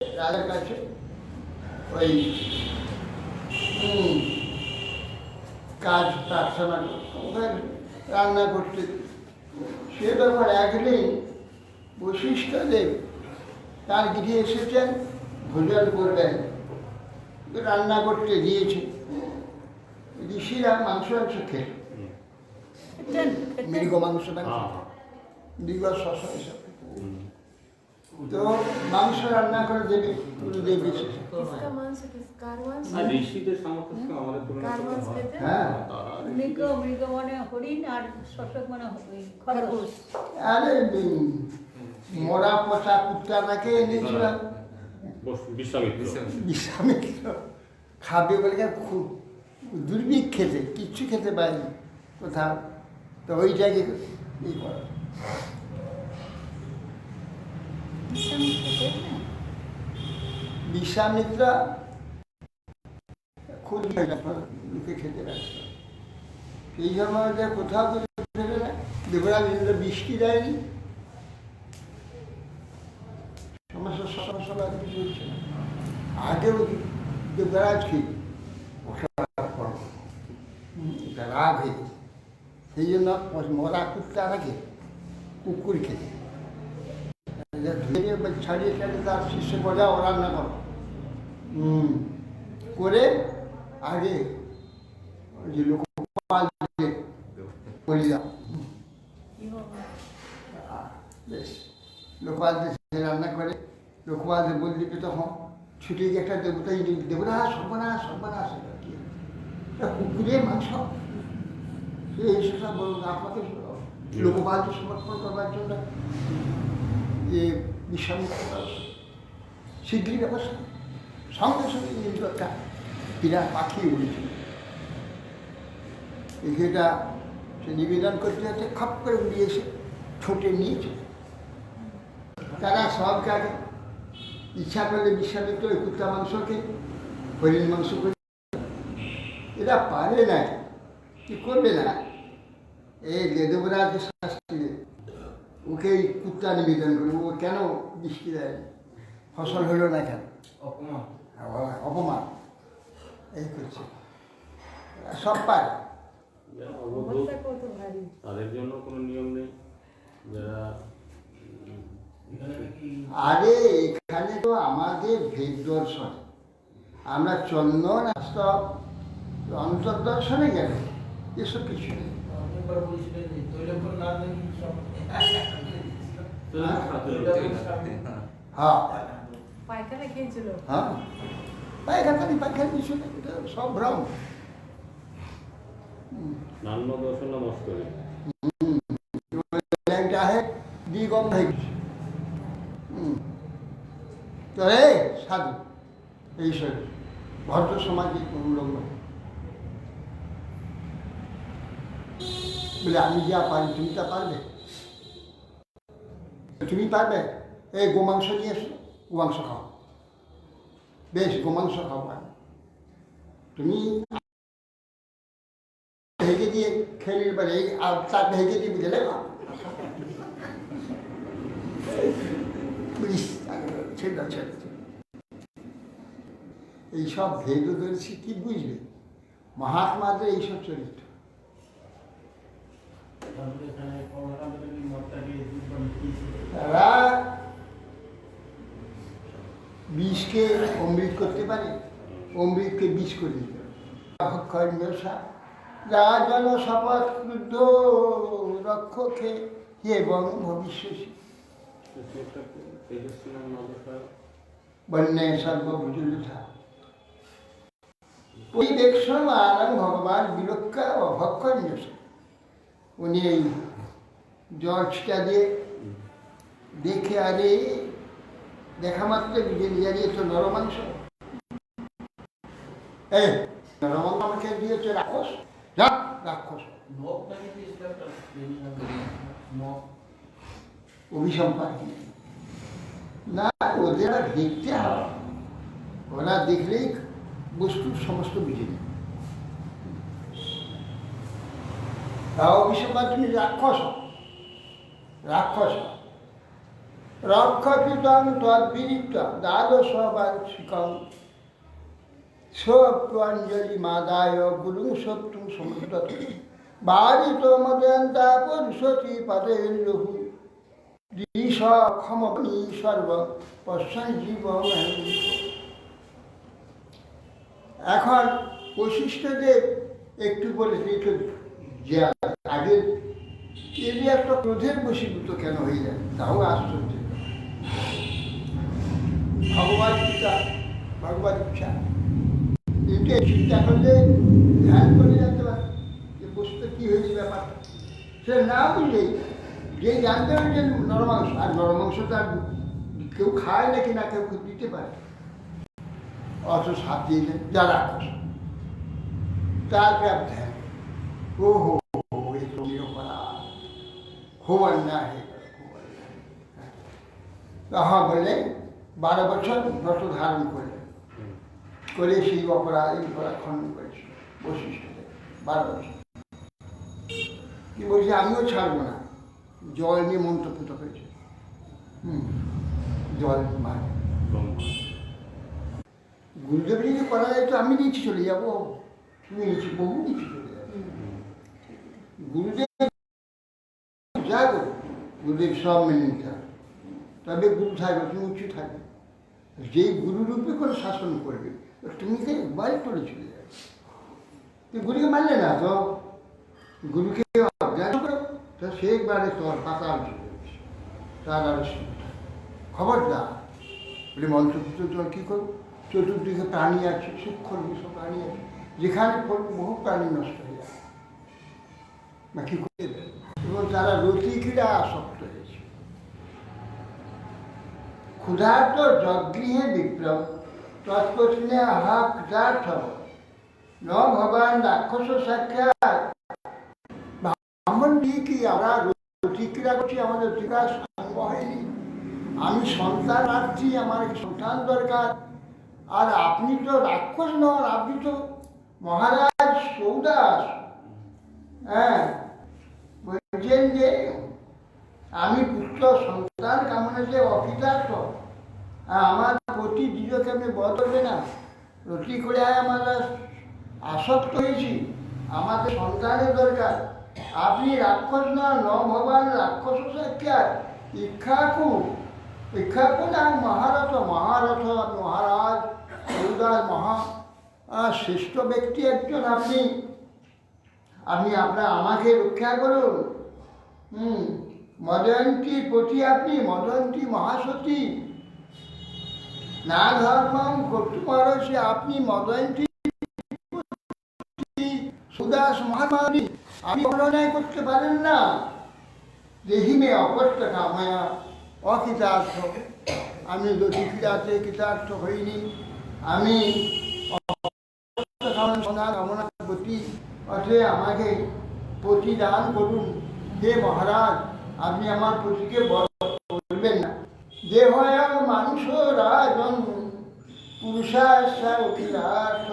রাজার কাছে ওই কাজ প্রার্থনা ওখানে রান্না করতে। সে ব্যাপার একদিন বশিষ্ঠদেব তার গৃহে এসেছেন, ভোজন করবেন, রান্না করতে দিয়েছে। ঋষিরা মাংস খেয়ে মৃগ মাংস মৃগ শস্য হিসাবে, তো মাংস রান্না করে দেবে গুরুদেব এসেছে। হ্যাঁ, আরে মরা পচা কুত্তাটাকে এনেছিলাম বিশ্বামিত্র খাবে বলে, খুব দুর্ভিক্ষ খেতে, কিচ্ছু খেতে পারেনি কোথাও, তো ওইটাকে ই করা। বিশ্বামিত্র খুব লোকে খেতে রাখত, সেই জন্য কোথাও খেতে না। দেবরাজ ইন্দ্র বৃষ্টি দেয়নি, সমস্যা কিছু হচ্ছে না। আগেও দেবরাজকে রাগ হয়ে, সেই জন্য মরা কুত্তাটাকে কুকুর খেতে ধুয়ে ছাড়িয়ে ছাড়িয়ে তার শিষ্য বজাও রান্না করো করে আগে যে লোকপাল বলি দাও, বেশ লোকপাল রান্না করে লোকপাল বললি তখন ছুটে গিয়ে একটা দেবতা দেবরাজ সর্বনাশ সর্বনাশ, কুকুরের মাংস এই সেসব বলুন আপনাকে লোকপালকে সমর্পণ করবার জন্য যে বিশ্বামিত্র শীঘ্রই ব্যবস্থা। সঙ্গে সঙ্গে কিন্তু একটা বিরাট পাখি উড়েছিল, এটা সে নিবেদন করতে হচ্ছে, খপ করে উড়িয়ে এসে ছোটে নিয়েছে। তারা সব কাকে ইচ্ছা করলে বিশ্বামিত্র ওই কুত্তা মাংসকে হরিণ মাংস করে, এরা পারে না, কি করবে না, এই দেবরাজকে শাস্তি দেবে, ওকে এই কুত্তা নিবেদন করবে, ও কেন বৃষ্টি দেয়, ফসল হলো না কেন, অপমান এই করছে, সব পায়। তাদের জন্য কোনো নিয়ম নেই যারা, আরে এখানে তো আমাদের ভেদ দর্শন, আমরা চন্দন সব অন্তর্দর্শনে গেল, এসব কিছু নেই। হ্যাঁ পায়খানা খেয়েছিল, হ্যাঁ পায়খানা কিছু নেই, এটা সব ভ্রম। নান্য দর্শন নমস্কার একটা है दिगम है তো রে সাধু এইসব ভদ্র সমাজে উল্লঙ্ঘন বলে, আমি যা পারি তুমি তা পারবে, তুমি পারবে, এই গোমাংস নিয়ে এসো, গোমাংস খাও, বেশ গোমাংস খাও, তুমি ভেঙে দিয়ে খেয়ে নিতে পারে, আর তার ভেঙে দিয়ে বুঝে না এইসব ভেদদর্শী কি বুঝবে, মহাত্মাদের এইসব চরিত্র। তারা বিষকে অমৃত করতে পারে, অমৃতকে বিষ করে দিতে পারে। রাজন শপথ ক্রুদ্ধ রক্ষকে এবং ভবিষ্যসী বন্যে সর্বভুজুলুথা পরিবেক্ষণ আনন্দ ভগবান বিলক্ষা অভক্ষণ। উনি এই জর্জটা দিয়ে দেখে, আরে দেখা মাত্র বুঝে নিয়ে তো নরমাংস, এই নরমাংস আমাকে দিয়েছে রাক্ষস, রাক্ষস অভিসম্পাদ না, ওদের দেখতে হবে, ওরা দেখলেই বস্তু সমস্ত বুঝে নেই। অভিসম্পাদ তুমি রাক্ষস, রাক্ষস রক্ষপিতং তদ্বিদিত্বা দ্বাদশ বার্ষিকং সোপ্যাঞ্জলি মাদায় গুরুং সপ্তুং সমুদ্রত বারিত মদয়ন্তা পুরুষতি পদের্লহু দ্বিষ ক্ষমনি সর্ব পশ্চাৎ জীব। এখন বৈশিষ্ট্যদের একটু বলে দিত যে আগের এর একটা ক্রোধের বশীভূত কেন হয়ে যায়, তাও আশ্চর্য। ভগবদ গীতা, ভগবদ ইচ্ছা, এটা চিন্তা করলে ধ্যান করে জানতে পারে যে বস্তু কি হয়েছে ব্যাপারটা। সে না বুঝলেই যে জানতে হবে যে নরমাংস, আর নরমাংস তার কেউ খায় নাকি না কেউ দিতে পারে, অত সাপ দিয়ে দেন যারা রাক্ষস তার ধ্যান। ও হো এই তুমিও করা খুব অন্যায় হয়ে গেল, খুব অন্যায়। তাহা বলে 12 বছর ব্রত ধারণ করলেন, করে সেই অপরাধ খণ্ডন করেছিল বৈশিষ্ট্যতে 12 বছর। কি বলছে, আমিও ছাড়বো না। জল নিয়ে মন্ত্রপুত হয়েছে, জল মানে গুরুদেব যদি করা যায় তো আমি নিচে চলে যাবো, তুমি নিচে, বহু নিচে চলে যাবো। গুরুদেব যা করো, গুরুদেব সব মেনে নিতে হবে, তবে গুরু থাকবে, তুমি উঁচু থাকবে। যেই গুরুরূপে করে শাসন করবে তুমি কে বাড়ি করে চলে যাবে। তুই গুরুকে মানলে না তো, গুরুকে অজ্ঞান করো তো সে একবারে তোর পাতাল চলে যাবে, তার আর খবরদার বলে মন্ত্রপুত্র জল কী করবো। চতুর্দিকে প্রাণী আছে, সূক্ষ্ম বিষয় প্রাণী আছে, যেখানে বহু প্রাণী নষ্ট হয়ে যায় বা কী করে দেবে। এবং তারা রতি ক্রীড়া আসক্ত হয়েছে। ক্ষুধার্ত যজ্ঞৃহে বিপ্লব তৎপত্নে আহা ক্ষুধার্থ ন ভগবান রাক্ষস সাক্ষাৎ। ব্রাহ্মণ দিয়ে কি আমরা রতি ক্রীড়া করছি, আমাদের বিকাশ সাঙ্গ হয়নি। আমি সন্তান রাখছি, আমার সন্তান দরকার, আর আপনি তো রাক্ষস নন, আপনি তো মহারাজ সৌদাস। হ্যাঁ, বলছেন যে আমি পুত্র সন্তান কামনা যে অকৃতার্থ, আমার প্রতি দিজকে আমি বদলবে না, রতি করে আমরা আসক্ত হয়েছি, আমাদের সন্তানের দরকার। আপনি রাক্ষস না, ন ভগবান রাক্ষস সাক্ষাৎ ইক্ষাকু, ইক্ষাকু না মহারথ, মহারথ মহারাজ সৌদাস মহা শ্রেষ্ঠ ব্যক্তি একজন আপনি, আপনি আপনার আমাকে রক্ষা করুন। মদয়ন্তী পতি আপনি, মদয়ন্তী মহাসতী, না ধর্মম কর্তুমারসে আপনি মদয়ন্তী সুদাস মহামারী, আপনি অন্যায় করতে পারেন না। দেহিমে অপত্য কাময়া অকৃতার্থ, আমি যদি ক্রীড়াতে কৃতার্থ হইনি, আমি কামনা প্রতি অথে আমাকে প্রতিদান করুন। হে মহারাজ, আপনি আমার প্রতিকে বলবেন না। দেহ মানুষ রাজন পুরুষাশা অখিলার্থ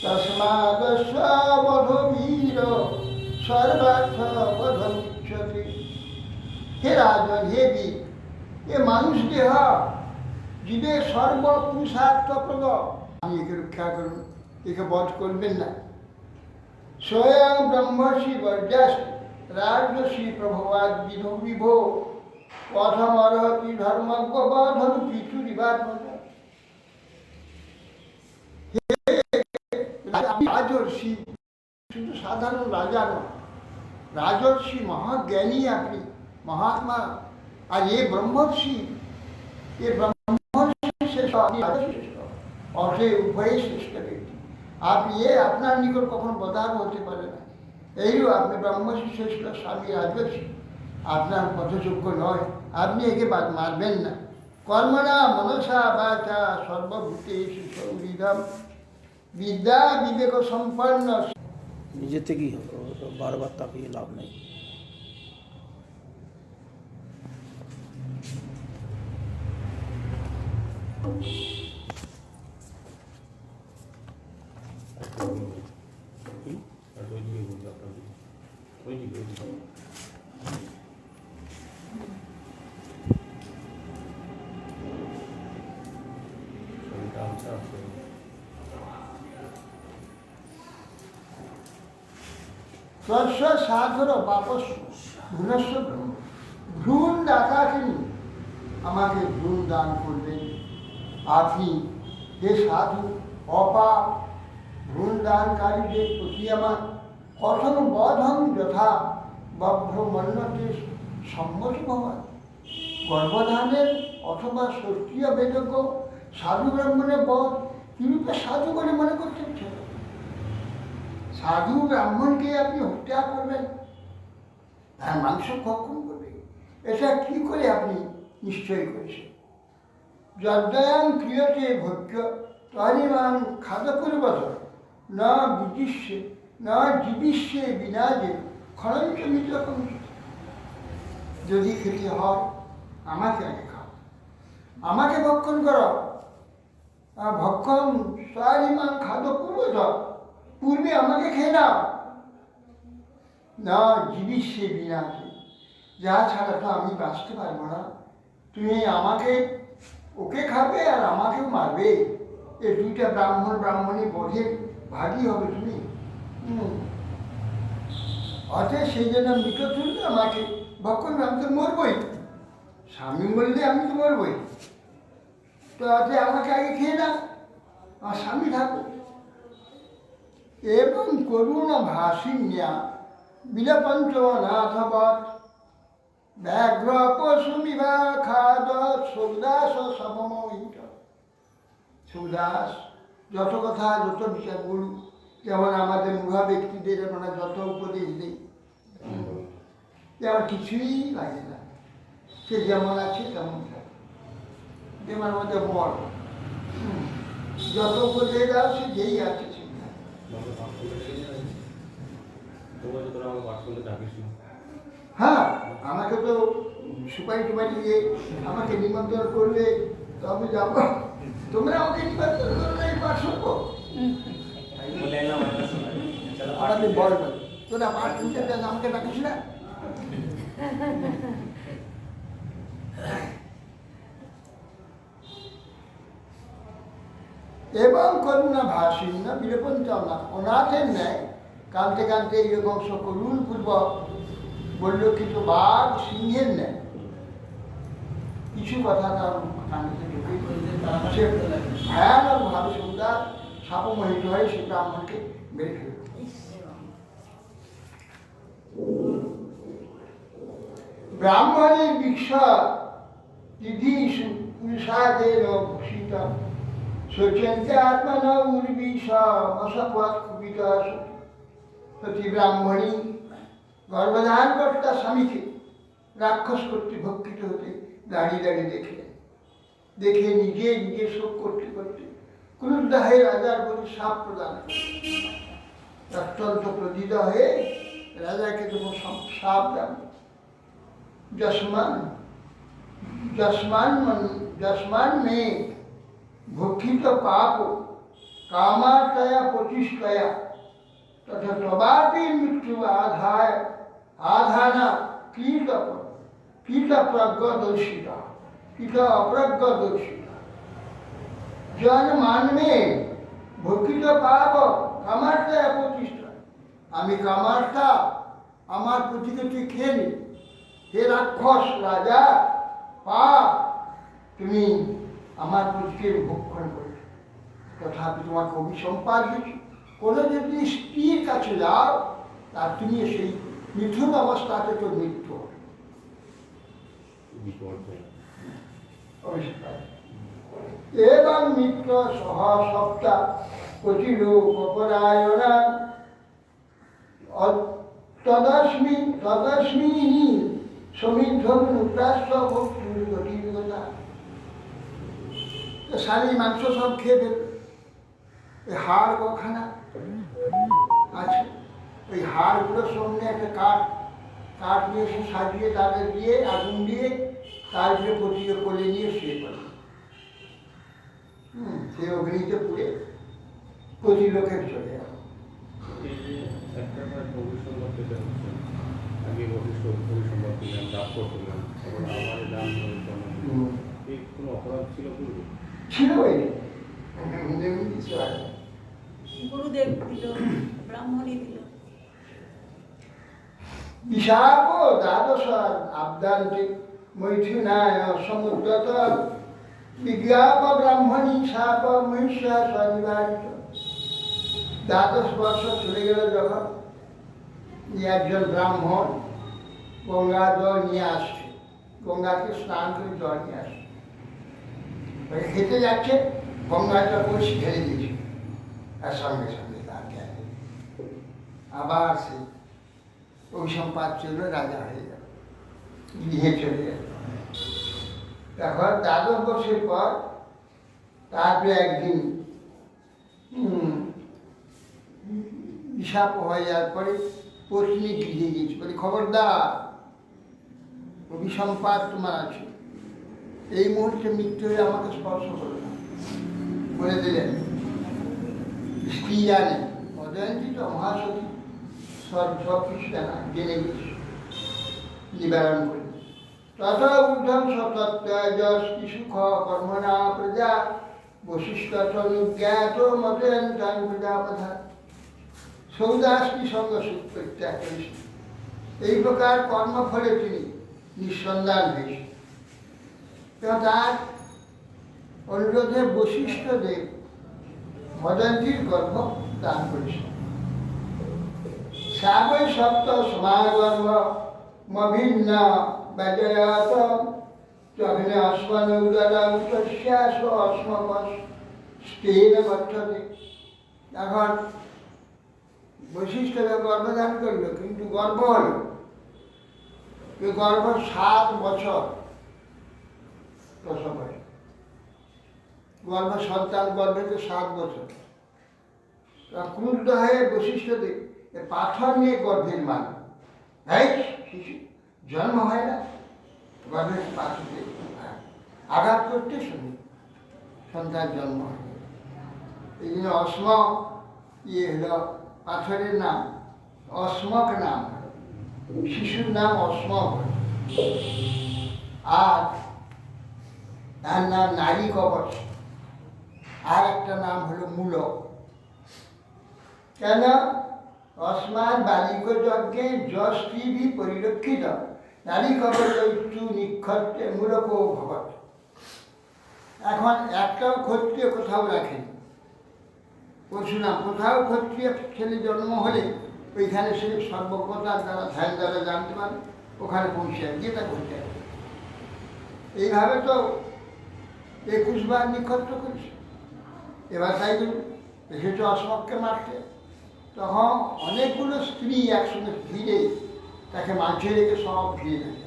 তস্মাদস্য বধ বীর সর্বার্থ বধমিচ্ছতি। হে রাজন, হে বীর, এ মানুষ দেহ জীবের সর্বপুরুষার্থপ্রদ, আপনি একে রক্ষা করুন, একে বধ করবেন না। স্বয়ং ব্রহ্মর্ষি বর্যাস রাজর্ষি প্রভবাদ বিধো বিভো পথমর্হতি ধর্মজ্ঞ বধন পিতুরিবাদ। রাজর্ষি, শুধু সাধারণ রাজা নয়, রাজর্ষি মহাজ্ঞানী আপনি, মহাত্মা। আর এ ব্রহ্মর্ষি, এ ব্রহ্মর্ষি শ্রেষ্ঠ, আপনি শ্রেষ্ঠ, অর্থে উভয়ই শ্রেষ্ঠ ব্যক্তি। আপনি আপনার নিকট কখনো বদার হতে পারে না। এইও আপনি ব্রহ্মর্ষি শ্রেষ্ঠ, স্বামী রাজর্ষি, আপনার পথযোগ্য নয়, আপনি একে মারবেন না। কর্মণা মনসা বাচা সর্বভূতেষু সংবিধম বিদ্যা বিবেক সম্পন্ন। নিজে থেকেই হলো, বারবার তাকিয়ে লাভ নেই। তস্য সাধুর বাপস ভ্রূণস্য ভ্রূণ দাতা তিনি আমাকে ভ্রূণ দান করবেন। আপনি হে সাধু অপাপ ভ্রূণ দানকারীদের প্রতি আমার কথন বধম যথা বভ্রমন্যতে সম্মতি ভবান। গর্ভধানের অথবা ষষ্ঠীয় বেদজ্ঞ সাধু ব্রাহ্মণের বধ তিনি তো সাধু বলে মনে করছেন। সাধু ব্রাহ্মণকে আপনি হত্যা করবেন, তার মাংস ভক্ষণ করবেন, এটা কি করে আপনি নিশ্চয় করেছেন? যদ্বয়াং ক্রিয়তে ভক্ষ্য তরিমাং খাদ্যপূর্বত না বিদিশ্যে না জীবিষ্যে বিনা যে খরঞ্চ মিত্রকম। যদি খেতে হয় আমাকে আগে খাও, আমাকে ভক্ষণ করো। ভক্ষণ তরিমাং খাদ্যপূর্বত পূর্বে আমাকে খেয়ে নাও। না জীবিষ্যে বিনা যে, যা ছাড়া তো আমি বাঁচতে পারবো না। তুমি আমাকে ওকে খাবে আর আমাকেও মারবে, এই দুইটা ব্রাহ্মণ ব্রাহ্মণী বোধের ভাগই হবে তুমি। অতএব সেই জন্য মৃত তুললে আমাকে ভক্ষণ, আমি তো মরবই। স্বামী বললে আমি তো মরবই, তো অতএব আমাকে আগে খেয়ে না, আমার স্বামী থাকুক। এবং করুণ ভাসিন্যা বিলপঞ্চ নাথবৎ ব্যাঘ্র পশুমিবা খাদ সৌদাস সমমোহিত। সৌদাস যত কথা যত বিচার বলুন, যেমন আমাদের মুঘা ব্যক্তিদের আমরা যত উপদেশ দিই, আমার কিছুই লাগে না, সে যেমন আছে তেমন থাকে, যেমন আমাদের বর যত উপদেশ দাও সে যেই আছে। হ্যাঁ, আমাকে তো সুপারি টুপারি দিয়ে আমাকে নিমন্ত্রণ করবে, তবে যাবো। তোমরা আমাকে নিমন্ত্রণ করো না, এই পাঠ শুনবো। আমাদের বল তোরা পাঠ শুনতে আমাকে ডাকিস না। এবং করুণা ভাসিন্য বিলোপন চলনা, অনাথের ন্যায় কাঁদতে কাঁদতে এরকম করুণ পূর্বক বলল, কিন্তু বাঘ সিংহের ন্যায় কিছু কথা তার ভয়ানক ভাবে সুন্দর সাপমোহিত হয়ে সে ব্রাহ্মণকে মেরে ফেলল। ব্রাহ্মণের বিশ্বর তিথি পুরুষাদের ভূষিত শোচন্তে আত্মন উর্বিষ অসপদ কুপিত সতী ব্রাহ্মণী গর্ভধান করতে তার স্বামীকে রাক্ষস করতে ভক্ষিত হতে দাঁড়িয়ে দাঁড়িয়ে দেখলেন। দেখে নিজে নিজে শোক করতে করতে ক্রুদ্ধ হয়ে রাজার প্রতি শাপ প্রদান অত্যন্ত প্রদিত হয়ে রাজাকে তখন শাপ দেন। যস্মান মে ভক্ষিত পাপ কামার্তয়া প্রতিষ্ঠয়া তথা তবাপি মৃত্যু আধানা কীট প্রজ্ঞদর্শিতা কীট অপ্রজ্ঞদর্শিতা। জন মানবে ভক্ষিত পাপ কামার্তয়া প্রতিষ্ঠা, আমি কামার্তা, আমার প্রতিকে তুই খেয়ে নি। হে রাক্ষস রাজা, পাপ তুমি আমার প্রতিকে ভক্ষণ করেছ, তথাপি তোমাকে অভিসম্পাদ দিচ্ছি। কোনো যদি স্ত্রীর কাছে যাও তার তুমি সেই মিথুন অবস্থাতে তো মৃত্যু হবে। এবং মিত্র সহ সপ্তাহ কচির অপরায়ণা তদস্মি শাড়ি মাংস সব খেয়ে দেবে। ওই হাড় গোখানা আছে, ওই হাড়গুলোর সঙ্গে একটা কাঠ দিয়ে সে সাজিয়ে তাদের দিয়ে আগুন দিয়ে তার উপরে পচিয়ে কোলে নিয়ে শুয়ে পড়ে। সে অগ্নিতে পুড়ে প্রতি লোকের চলে গেল। ছিল এমনি কিছু হয় না। গুরুদেব দিল, ব্রাহ্মণই দিল। বিশাপ দ্বাদশ আব্দান্তে মৈথুনায় সমুদ্রত বিজ্ঞাপ ব্রাহ্মণী শাপ মহিষা স্বনিবারিত। দ্বাদশ বর্ষ চলে গেল যখন একজন ব্রাহ্মণ গঙ্গা জল নিয়ে আসছে, গঙ্গাকে স্নান করে জল নিয়ে আসছে, খেতে যাচ্ছে, গঙ্গাটা কলসি ঢেলে দিয়েছে, আর সঙ্গে সঙ্গে তার জ্ঞান আবার সে অভিসম্পাদ ছিল, রাজা হয়ে গেল, গৃহে চলে গেল। এখন দ্বাদশ বর্ষের পর তারপরে একদিন বিষাপ হয়ে যাওয়ার পরে পত্নী গৃহে গিয়েছে, বলে খবরদার অভিসম্পাদ তোমার আছে, এই মুহূর্তে মৃত্যু হয়ে আমাকে স্পর্শ করো না, বলে দিলেন। স্ত্রী জানে, মদয়ন্তী তো মহাসতী, সব কিছু জানা, জেনে গেছে, নিবারণ করে। তথা ঊর্ধ্বম সতত্ত্বয়স্তি সুখ কর্মণা প্রজা বশিষ্ঠ তনুজ্ঞাত মদয়ন্তাং প্রজাপথা সৌদাস্তি সঙ্গ সুখ প্রত্যাগ করেছেন। এই প্রকার কর্মফলে তিনি নিঃসন্ধান হয়েছেন। তার অনুরোধে বশিষ্ঠদেব মদয়ন্তীর গর্ভ দান করেছেন। সাবৈ সপ্ত সমাগর্ভ মভিন্ন ব্যজয়াত যখনে অশ্মন উদরম তস্যাস অশ্মকস স্তেন গচ্ছতে। এখন বৈশিষ্ট্যকে গর্ভধান করল, কিন্তু গর্ভ হল, এই গর্ভ 7 বছর প্রসব হয়। গর্ভ সন্তান গর্ভে 7 বছর। ক্রুদ্ধ হয়ে বৈশিষ্ট্যদেব পাথর নিয়ে গর্ভের মান, এই শিশু জন্ম হয় না, গর্ভের পাথরে আঘাত করতে শুনি সন্তান জন্ম হয়। এই জন্য অস্ম হলো পাথরের নাম, অস্মক নাম, শিশুর নাম অস্মক। আর তার নাম নারী কবচ, আর একটা নাম হলো মূলক। কেন? অস্মাৎ বালিক যজ্ঞে যষ্টিভি পরিলক্ষিত নারী কবচু নিক্ষত্রে মূলক ভবত। এখন একটাও ক্ষত্রিয় কোথাও রাখেনি, পরশুরাম কোথাও ক্ষত্রিয় ছেলে জন্ম হলে ওইখানে সে সর্বজ্ঞতার দ্বারা ধ্যান দ্বারা জানতে পারে, ওখানে পৌঁছে গিয়ে তা করতে হবে। এইভাবে তো 21 বার নিক্ষত্র করেছে। এবার তাই এসেছে অস্মককে মারতে, তখন অনেকগুলো স্ত্রী একসঙ্গে ভিড়ে তাকে মাঝে রেখে সব ভিড়ে থাকে।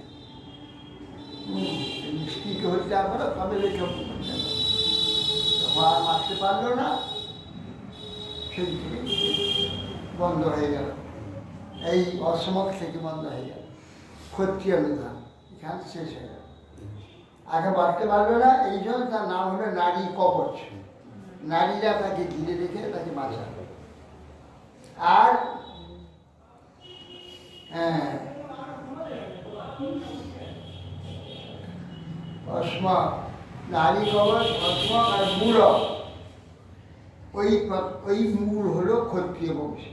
স্ত্রীকে হত্যা করো তবে রেখে তখন আর মারতে পারলো না, সেই থেকে বন্ধ হয়ে গেল, এই অসমক থেকে বন্ধ হয়ে গেল। ক্ষত্রিয় নিধান এখানে শেষ হয়ে গেল। আগে বাড়তে পারলো না, এই জন্য তার নাম হলো নারী কবচ। নারীরা তাকে ঘিরে রেখে তাকে বাঁচাবে। আর অস্মক, নারী কবচ, অস্মক আর মূলক, ওই মূল হলো ক্ষত্রিয় বংশ।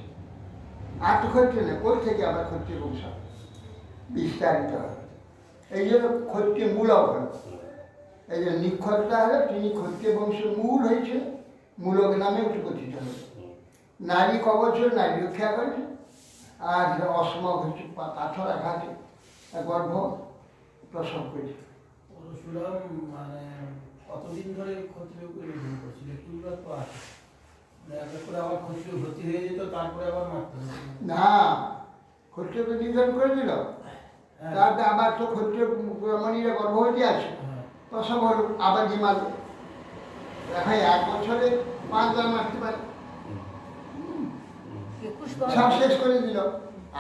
আর তো ক্ষত্রিয় নেই, ওর থেকে আবার ক্ষত্রিয় বংশ বিস্তারিত হয়। এই জন্য ক্ষত্রিয় মূলক হল। এই জন্য নিক্ষত্রা হলে তিনি ক্ষত্রিয় বংশের মূল হয়েছে, মূলক নামে কথিত হয়েছে। নারী কবচ নারী রক্ষা করেছে, আর অসমক হচ্ছে পাথর আঘাতে গর্ভ প্রসব করেছে। পরশুরাম মানে কতদিন ধরে ক্ষত্রিয় করছিল? একটু তো আছে, করে আবার ক্ষত্রিয় ভর্তি হয়ে যেত, তারপরে আবার মারতে না, ক্ষত্রিয়কে নিধন করে দিল, তারপরে আবার তো ক্ষত্রিয় মণিরা গর্ভবতী আছে, প্রসব হল, আবার যে মারল। এখন 1 বছরে 5 বার মারতে পারে, সব শেষ করে দিল।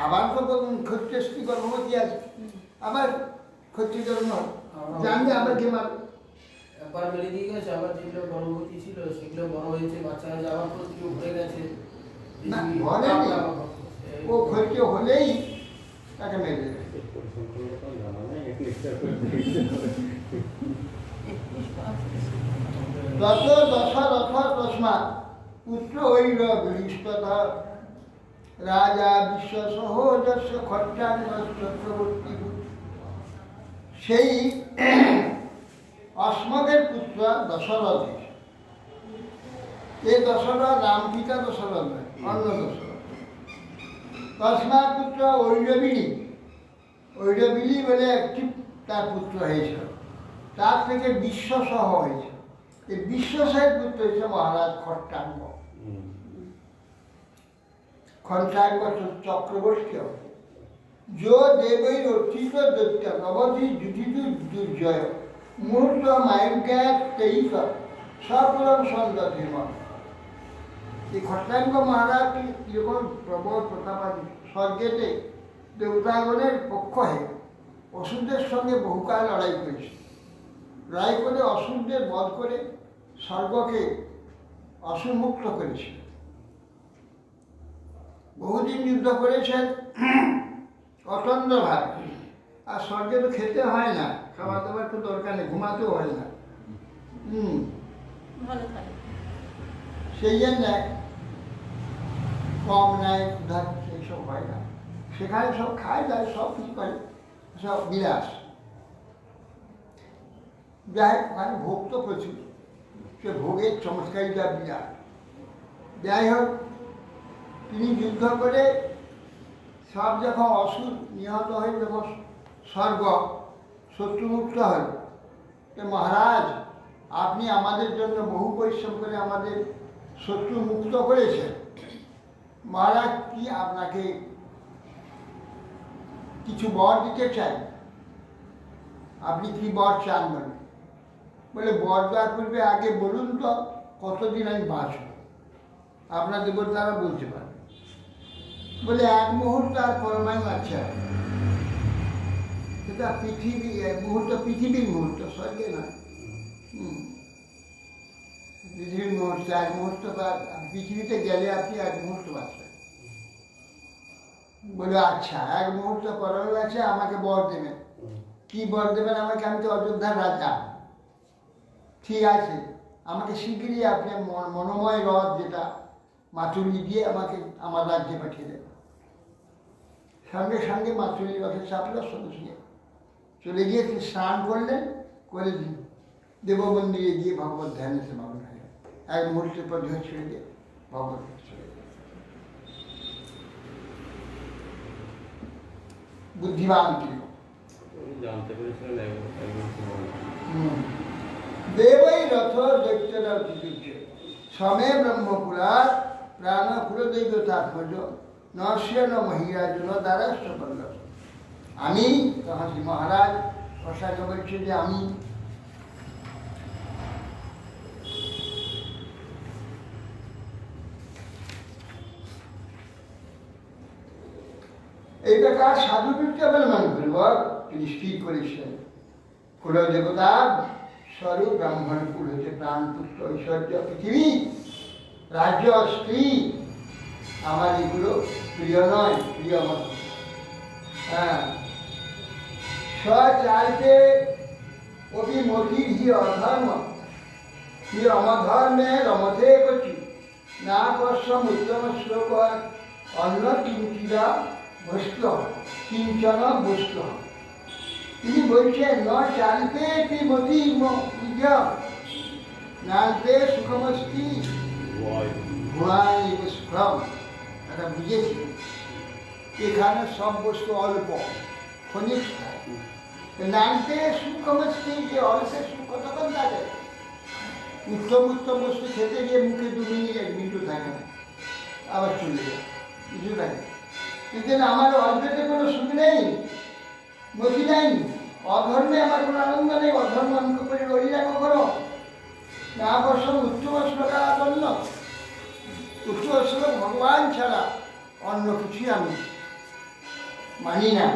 আবার তো ক্ষত্রিয় স্ত্রী গর্ভবতী আছে, আবার ক্ষত্রিয় জন্ম জানবে, আবার যে মারবে। একবার মেরে দিয়ে গেছে, আবার যেগুলো গর্ভবতী ছিল সেগুলো বড় হয়েছে, বাচ্চা হয়েছে, আবার ক্ষত্রিয় হয়ে গেছে। না, বলেনি, ও ক্ষত্রিয় হলেই তাকে মেরে দেবে। তত দশরথ তস্মা পুত্র ঐর বিলিষ্টত রাজা বিশ্ব সহোদস্য চক্রবর্তী। সেই অস্মদের পুত্র দশরথ। এই দশরথ রাম পিতা দশরথ নয়, অন্য দশরথ। তস্মা পুত্র ঐরবিলি, ঐরবিলি বলে একটি তার পুত্র হয়েছিল, তার থেকে বিশ্বসহ হয়েছে। এই বিশ্বসহের পুত্র হয়েছে মহারাজ খট্টাঙ্গ। খট্টাঙ্গ চক্রবর্তী। যো দেবৈ রক্ষিত দৈত্য অবধি যুধিত দুর্জয় মুহূর্ত মায়ের গ্যাস তেইশ সপুরম সন্দত হেমন। এই খট্টাঙ্গ মহারাজ যখন প্রবল প্রতাপাদী স্বর্গেতে দেবতাগণের পক্ষ হয়ে অসুরদের সঙ্গে বহুকাল লড়াই করেছে। লড়াই করে অসুরদের বধ করে স্বর্গকে অসুরমুক্ত করেছে। বহুদিন যুদ্ধ করেছেন অতন্দ্রভাবে। আর স্বর্গে তো খেতে হয় না, খাওয়া দাওয়ার তো দরকার নেই, ঘুমাতেও হয় না। ভালো থাকে। সেই জন্য কম নেয়, ক্ষুধার এইসব হয় না। সেখানে সব খায় দায়, সব কিছু করে, সব বিলাস। যাই হোক, ওখানে ভোগ তো প্রচুর, সে ভোগের চমৎকারিতা বিরাট। যাই হোক, তিনি যুদ্ধ করে সব যখন অসুর নিহত হয়ে যখন স্বর্গ শত্রুমুক্ত হল, তো মহারাজ আপনি আমাদের জন্য বহু পরিশ্রম করে আমাদের শত্রু মুক্ত করেছেন। মহারাজ কি আপনাকে কিছু বর দিতে চাই? আপনি কি বর চান? বলে বর দেওয়ার পূর্বে আগে বলুন তো কতদিন আমি বাঁচব, আপনার দেবতারা বলতে পারেন। বলে এক মুহূর্ত আর পরমায়ু আছে, সেটা পৃথিবী, এক মুহূর্ত পৃথিবীর মুহূর্ত, স্বর্গে নয়। পৃথিবীর মুহূর্ত, এক মুহূর্ত পৃথিবীতে গেলে আপনি এক মুহূর্ত বাঁচবেন। বলে আচ্ছা, এক মুহূর্ত পরমায়ু আছে, আমাকে বর দেবেন। কি বর দেবেন আমাকে? আমি তো অযোধ্যার রাজা। ঠিক আছে, আমাকে শিগগিরই আপনি মনোময় রথ, যেটা মাতুলি দিয়ে আমাকে আমার রাজ্যে পাঠিয়ে দেবেন। সঙ্গে সঙ্গে মাতুলি রথে চাপল, সঙ্গে চলে গিয়ে তিনি স্নান করলেন, করে দিন দেবমন্দিরে গিয়ে ভগবত ধ্যানে মগ্ন হয়ে এক মুহূর্তের পর দেহ ছেড়ে দিয়ে ভগবত চলে গেল। বুদ্ধিমান ছিল, জানতে পেরেছিলেন দেবৈ রথ দৈত্যরা অতিযুদ্ধ সমে ব্রহ্মপুরার প্রাণকুল দৈবতা খোঁজ নর্ষে ন মহিরাজন দ্বারা সফল। আমি তখন শ্রী মহারাজ প্রসাদ বলছে যে আমি এই প্রকার সাধুবৃত্তি অবলম্বন করব তিনি স্থির করেছিলেন। কুল দেবতা স্বরূপ ব্রাহ্মণ কুল হচ্ছে প্রাণ পুত্র ঐশ্বর্য পৃথিবী রাজ্য স্ত্রী আমার এগুলো প্রিয় নয়, প্রিয় মত। হ্যাঁ, স্বচারিতে অভিমতির হি অধর্ম হি অমধর্মে রমতে কচি না পশ্রম উত্তম শ্লোক অন্য কিঞ্চিরা বস্ত কিঞ্চন বস্ত। তিনি বলছেন ন চালতে মতি নালতে সুখমস্তি ভুয়াই সুখম। এটা বুঝেছি, এখানে সব বস্তু অল্প ক্ষণিক থাকে। নালতে সুখমস্তি, যে অল্পে সুখ কতক্ষণ থাকে? উত্তম উত্তম বস্তু খেতে গিয়ে মুখে 2 মিনিট 1 মিনিটও থাকে না, আবার চলে যায়, কিছু থাকে। কিন্তু আমার অল্পেতে কোনো সুখ নেই, মতি নেই, অধর্মে আমার কোনো আনন্দ নেই। অধর্ম আমি করে রই না কখনো। না বর্ষম উত্তম শ্লোকারাধন্য, উত্তম শ্লোক ভগবান ছাড়া অন্য কিছুই আমি মানি না,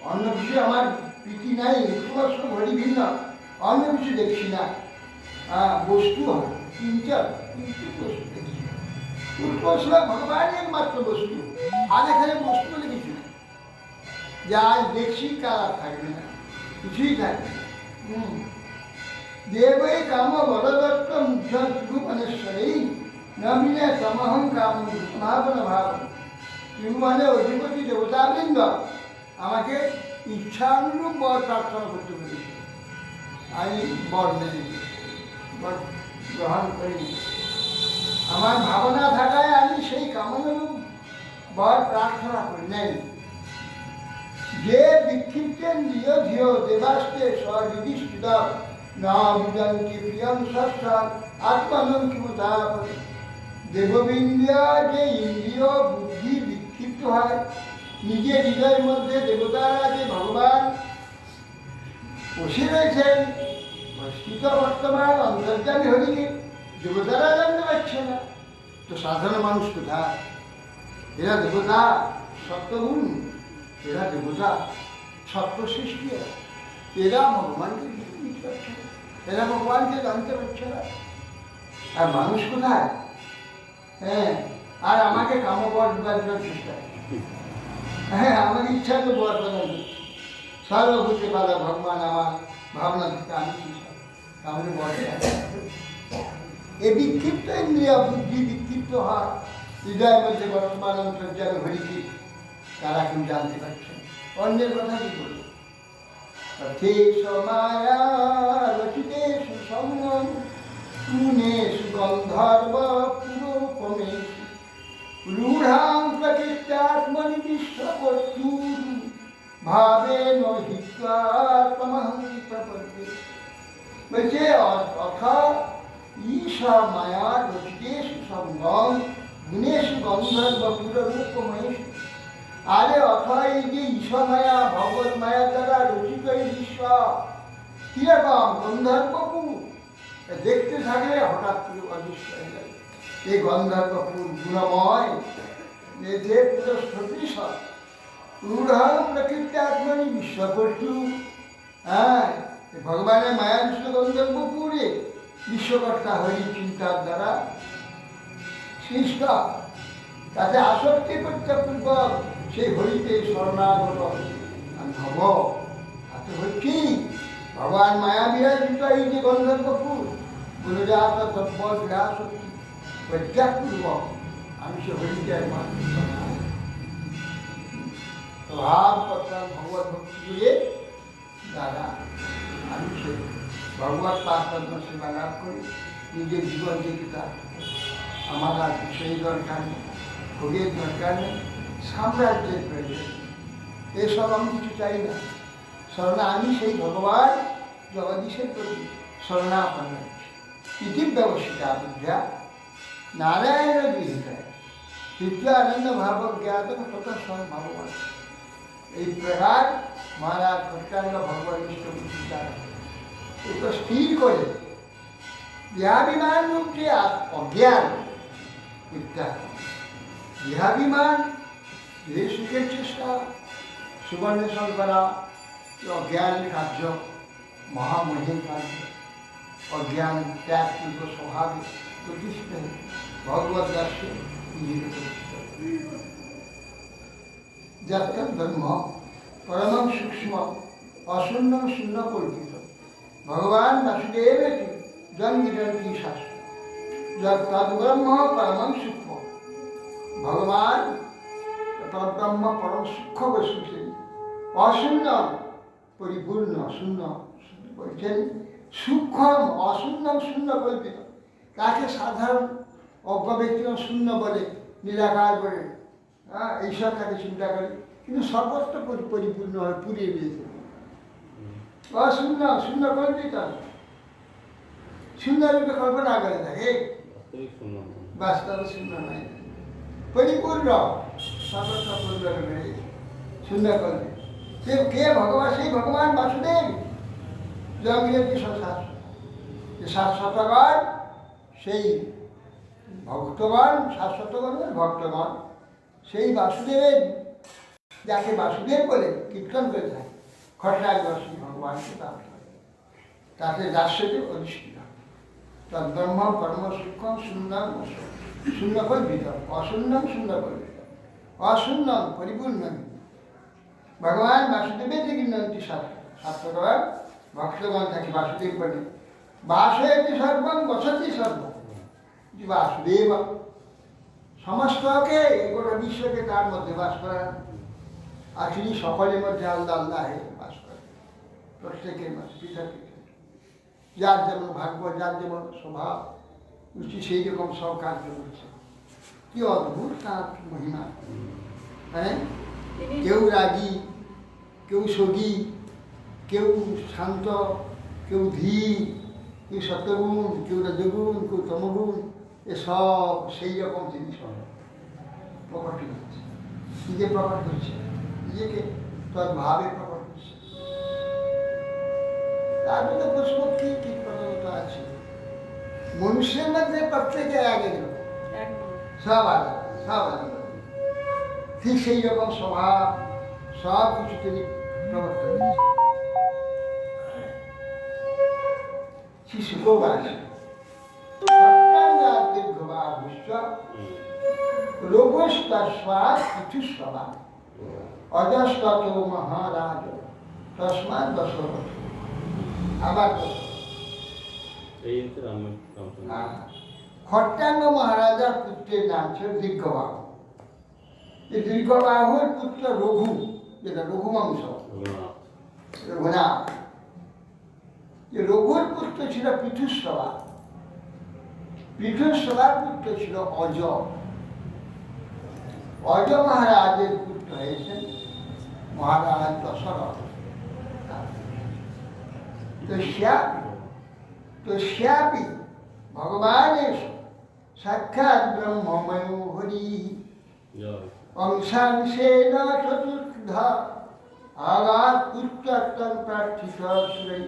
অন্য কিছু আমার প্রীতি নাই। উত্তম শ্লোক হরি ভিন্ন, অন্য কিছু দেখছি না। বস্তু হয় তিনটা, কিন্তু বস্তু দেখি না। উত্তম শ্লোক ভগবানই একমাত্র বস্তু, আর এখানে বস্তু বলে কিছু নেই। যা দেখছি কার থাকবে না, কিছুই থাকবে না। দেবৈ কাম বলদত্ত নমিনে তমহং কাম ভাবন ভাবন। ত্রিভুবনে অধিপতি দেবতাবৃন্দ আমাকে ইচ্ছানুরূপ বর প্রার্থনা করতে পেরেছে। আমি বর নেই, বর গ্রহণ করিনি। আমার ভাবনা থাকায় আমি সেই কামনারূপ বর প্রার্থনা করি নাই। যে বিক্ষিপ্তেন্দ্রিয় ধিয় দেবাস্তে স্ববিধিষ্ঠিত না বিদন্তি প্রিয়ম সস্তান আত্মানম কিমতা। দেববিন্দ্রিয় যে ইন্দ্রিয় বুদ্ধি বিক্ষিপ্ত হয়, নিজের হৃদয়ের মধ্যে দেবতারা যে ভগবান বসে রয়েছেন, স্থিত বর্তমান অন্তর্যামী হরিকে দেবতারা জানতে পারছে না, তো সাধারণ মানুষ কোথায়? এরা দেবতা সত্যগুণ, এরা দেবতা সত্য সৃষ্টি, এরা ভগবানকে বুঝতে পারছে না, এরা ভগবানকে জানতে পারছে না। আর মানুষ কোথায়? হ্যাঁ, আর আমাকে কামবর দেওয়ার জন্য চেষ্টা, হ্যাঁ আমার ইচ্ছা তো বর প্রদান করছে। সর্বভূতে পালা ভগবান আমার ভাবনা থেকে আমি আমাকে বর এই বিক্ষিপ্ত ইন্দ্রিয় বুদ্ধি বিক্ষিপ্ত হয়, হৃদয়ের মধ্যে বর্তমান অন্তর্যামী হরিকে তারা কেউ জানতে পারছে না। অন্যের কথা কি বলবো? মায়া রচিতেষু সম্যম মুনেষু গন্ধর্ব পুরোপমেষু রূঢ়াং প্রকৃত্যাত্মনি বিশ্ববস্তু ভাবেন হিত্বা তমহং প্রপদ্যে। বলছে অথা ঈশা মায়া রচিতেষু সম্যম গুণেষু গন্ধর্ব পুরোপমেষু। আরে অথবা এই যে ঈশ্বর মায়া ভগবত মায়া দ্বারা রচিত এই বিশ্ব কিরকম গন্ধর্বপুর, দেখতে থাকলে হঠাৎ করে অদৃশ্য হয়ে যাবে। এই গন্ধর্বপুর গুণময়, যে পুরো সদৃশ রূঢ় প্রকৃতি আত্মনি বিশ্ববস্তু। হ্যাঁ, ভগবানের মায়া বিশ্ব গন্ধর্বপুরে বিশ্বকর্তা হরি চিন্তার দ্বারা সৃষ্ট, তাতে আসক্তি প্রত্যপূর্বক সেই হরিতে শরণাগত আমি হব। তাতে হচ্ছি ভগবান মায়া বিরাজিত এই যে গন্ধর্বপুর গুণজাত তৎপর বিরাসক্তি প্রত্যাগপূর্বক আমি সে হরিতে প্রভাব করতাম ভগবত ভক্তি দিয়ে দ্বারা আমি সে ভগবত পাদপদ্ম সেবা লাভ করি, নিজের জীবন জীবিকা। আমার আর সেই দরকার নেই, ভোগের দরকার নেই, সাম্রাজ্যের প্রয়োজন, এসব আমি কিছু চাই না। শরণা আমি সেই ভগবান জগদীশের প্রতি শরণাপন্ন ইতি ব্যবস্থিতা বুদ্ধা নারায়ণ বিহিতায় তৃতীয় আনন্দ ভাব জ্ঞাত তথা স্বয়ং ভগবান। এই প্রকার মহারাজ প্রত্যাঙ্গ ভগবান বিষ্ণু একটু স্থির করে দেহাভিমান রূপ যে অজ্ঞান ইত্যাদ, দেহাভিমান দেহ সুখের চেষ্টা সুবর্ণেশন করা অজ্ঞানের কার্য, মহামহিম কার্য। অজ্ঞান ত্যাগ পূর্ব স্বভাবে প্রতিষ্ঠিত ভগবত দাসে নিজেকে প্রতিষ্ঠিত। যাত্রা ধর্ম পরম সূক্ষ্ম অশূন্য শূন্য কল্পিত ভগবান বাসুদেব জন্মিজন্মী শাস্ত্র তদ্ব্রহ্ম পরম সূক্ষ্ম। ভগবান পরব্রহ্ম পরম সূক্ষ্ম বসুছেন, অশূন্য পরিপূর্ণ শূন্য বলছেন, সূক্ষ্ম অশূন্য শূন্য কল্পিত। তাকে সাধারণ অজ্ঞ ব্যক্তিরা শূন্য বলে, নিরাকার বলে, এইসব তাকে চিন্তা করে, কিন্তু সর্বত্র পরিপূর্ণ হয়ে পুড়িয়ে দিয়েছে। অশূন্য শূন্য কল্পিত, শূন্য রূপে কল্পনা করে থাকে, বাস্তবে শূন্য নাই, পরিপূর্ণ সর্বত্র পূর্ণ রূপে শূন্য কল্পিত। কে ভগবান? সেই ভগবান বাসুদেব জগৎ শাশ্বতগণ, সেই ভক্তগণ, শাশ্বতগণ ভক্তগণ, সেই বাসুদেবের যাকে বাসুদেব বলে কীর্তন করে থাকে খট্টাগ্রসী ভগবানকে প্রাপ্ত হয়, তাতে দাস্যতে অধিষ্ঠিত। তদ্ব্রহ্ম কর্ম সূক্ষ্ম শূন্য শূন্য কল্পিত, অশূন্য শূন্য কল্পিত, অশূন্য পরিপূর্ণ। ভগবান বাসুদেবের যে কিন্নন্তি শাস্ত্রগণ ভক্তগণ তাকে বাসুদেব বলে। বাস হয়েছে সর্বম বসতি সর্ব, বাসুদেব সমস্তকে গোটা বিশ্বকে তার মধ্যে বাস করান, আর তিনি সকলের মধ্যে আলাদা আলাদা হয়ে বাস করেন, প্রত্যেকের মধ্যে পৃথক পৃথক। যার যেমন ভাগ্য, যার যেমন স্বভাব রুচি, সেই রকম সব কার্য করছে। কি অদ্ভুত তার মহিমা! হ্যাঁ, কেউ রাগী, কেউ সগী, কেউ শান্ত, কেউ ধীর, কেউ সত্যগুণ, কেউ রজগুণ, কেউ তমগুণ, এসব সেই রকম জিনিস প্রকট হচ্ছে। নিজে প্রকট করছে, নিজেকে তার ভাবে প্রকট করছে। তার মধ্যে প্রশ্ন কি কি প্রবণতা আছে? মনুষ্যের মধ্যে প্রত্যেকে এক এক রকম, সব আলাদা, সব আলাদা। ঠিক সেই রকম স্বভাব সব কিছু তিনি প্রকট করেছেন। শিশুকেও আছে রোগস্তাস্বাদ কিছু সবান অজস্তত মহারাজ তস্মাৎ দশরথ। আবার খট্টাঙ্গ মহারাজার পুত্রের নাম ছিল দীর্ঘবাহু। এই দীর্ঘবাহুর পুত্র রঘু, যেটা রঘুবংশ, রঘুনাথ। রঘুর পুত্র ছিল পৃথুশ্রবা, পৃথুশ্রবার পুত্র ছিল অজ। অজ মহারাজের পুত্র হয়েছেন মহারাজ দশরথ। তস্যাপি ভগবানের সাক্ষাৎ ব্রহ্মময় হরি অংশাংশেন চতুর্ধা আগাত পুত্রত্বং প্রার্থিত শ্রী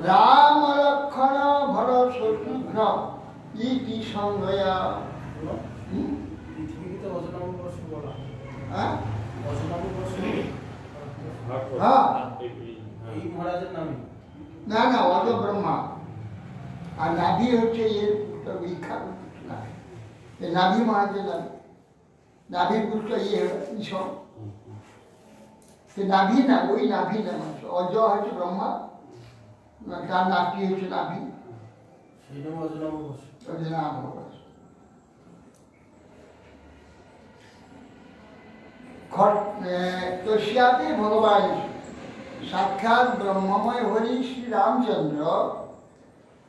রাম লক্ষণ ভরত শত্রুঘ্ন ইতি সংজ্ঞয়া। পৃথিবীতে অজনববর্ষ বলা, হ্যাঁ অজনববর্ষ হ্যাঁ, এই মহারাজের নামে। না না, অজ ব্রহ্মা, আর নাভি হচ্ছে এর বিখ্যাত নাভি। এই নাভি মহারাজের নাভি, নাভির পুত্র ইয়ে ঈশ্বর। নাভি না, ওই নাভি না, অজ হচ্ছে ব্রহ্মা, তার নাভি হচ্ছে নাভি, সেই নাম অজনববর্ষ। ওই নাম ভগবান। তস্যাপি ভগবান সাক্ষাৎ ব্রহ্মময় হরি শ্রী রামচন্দ্র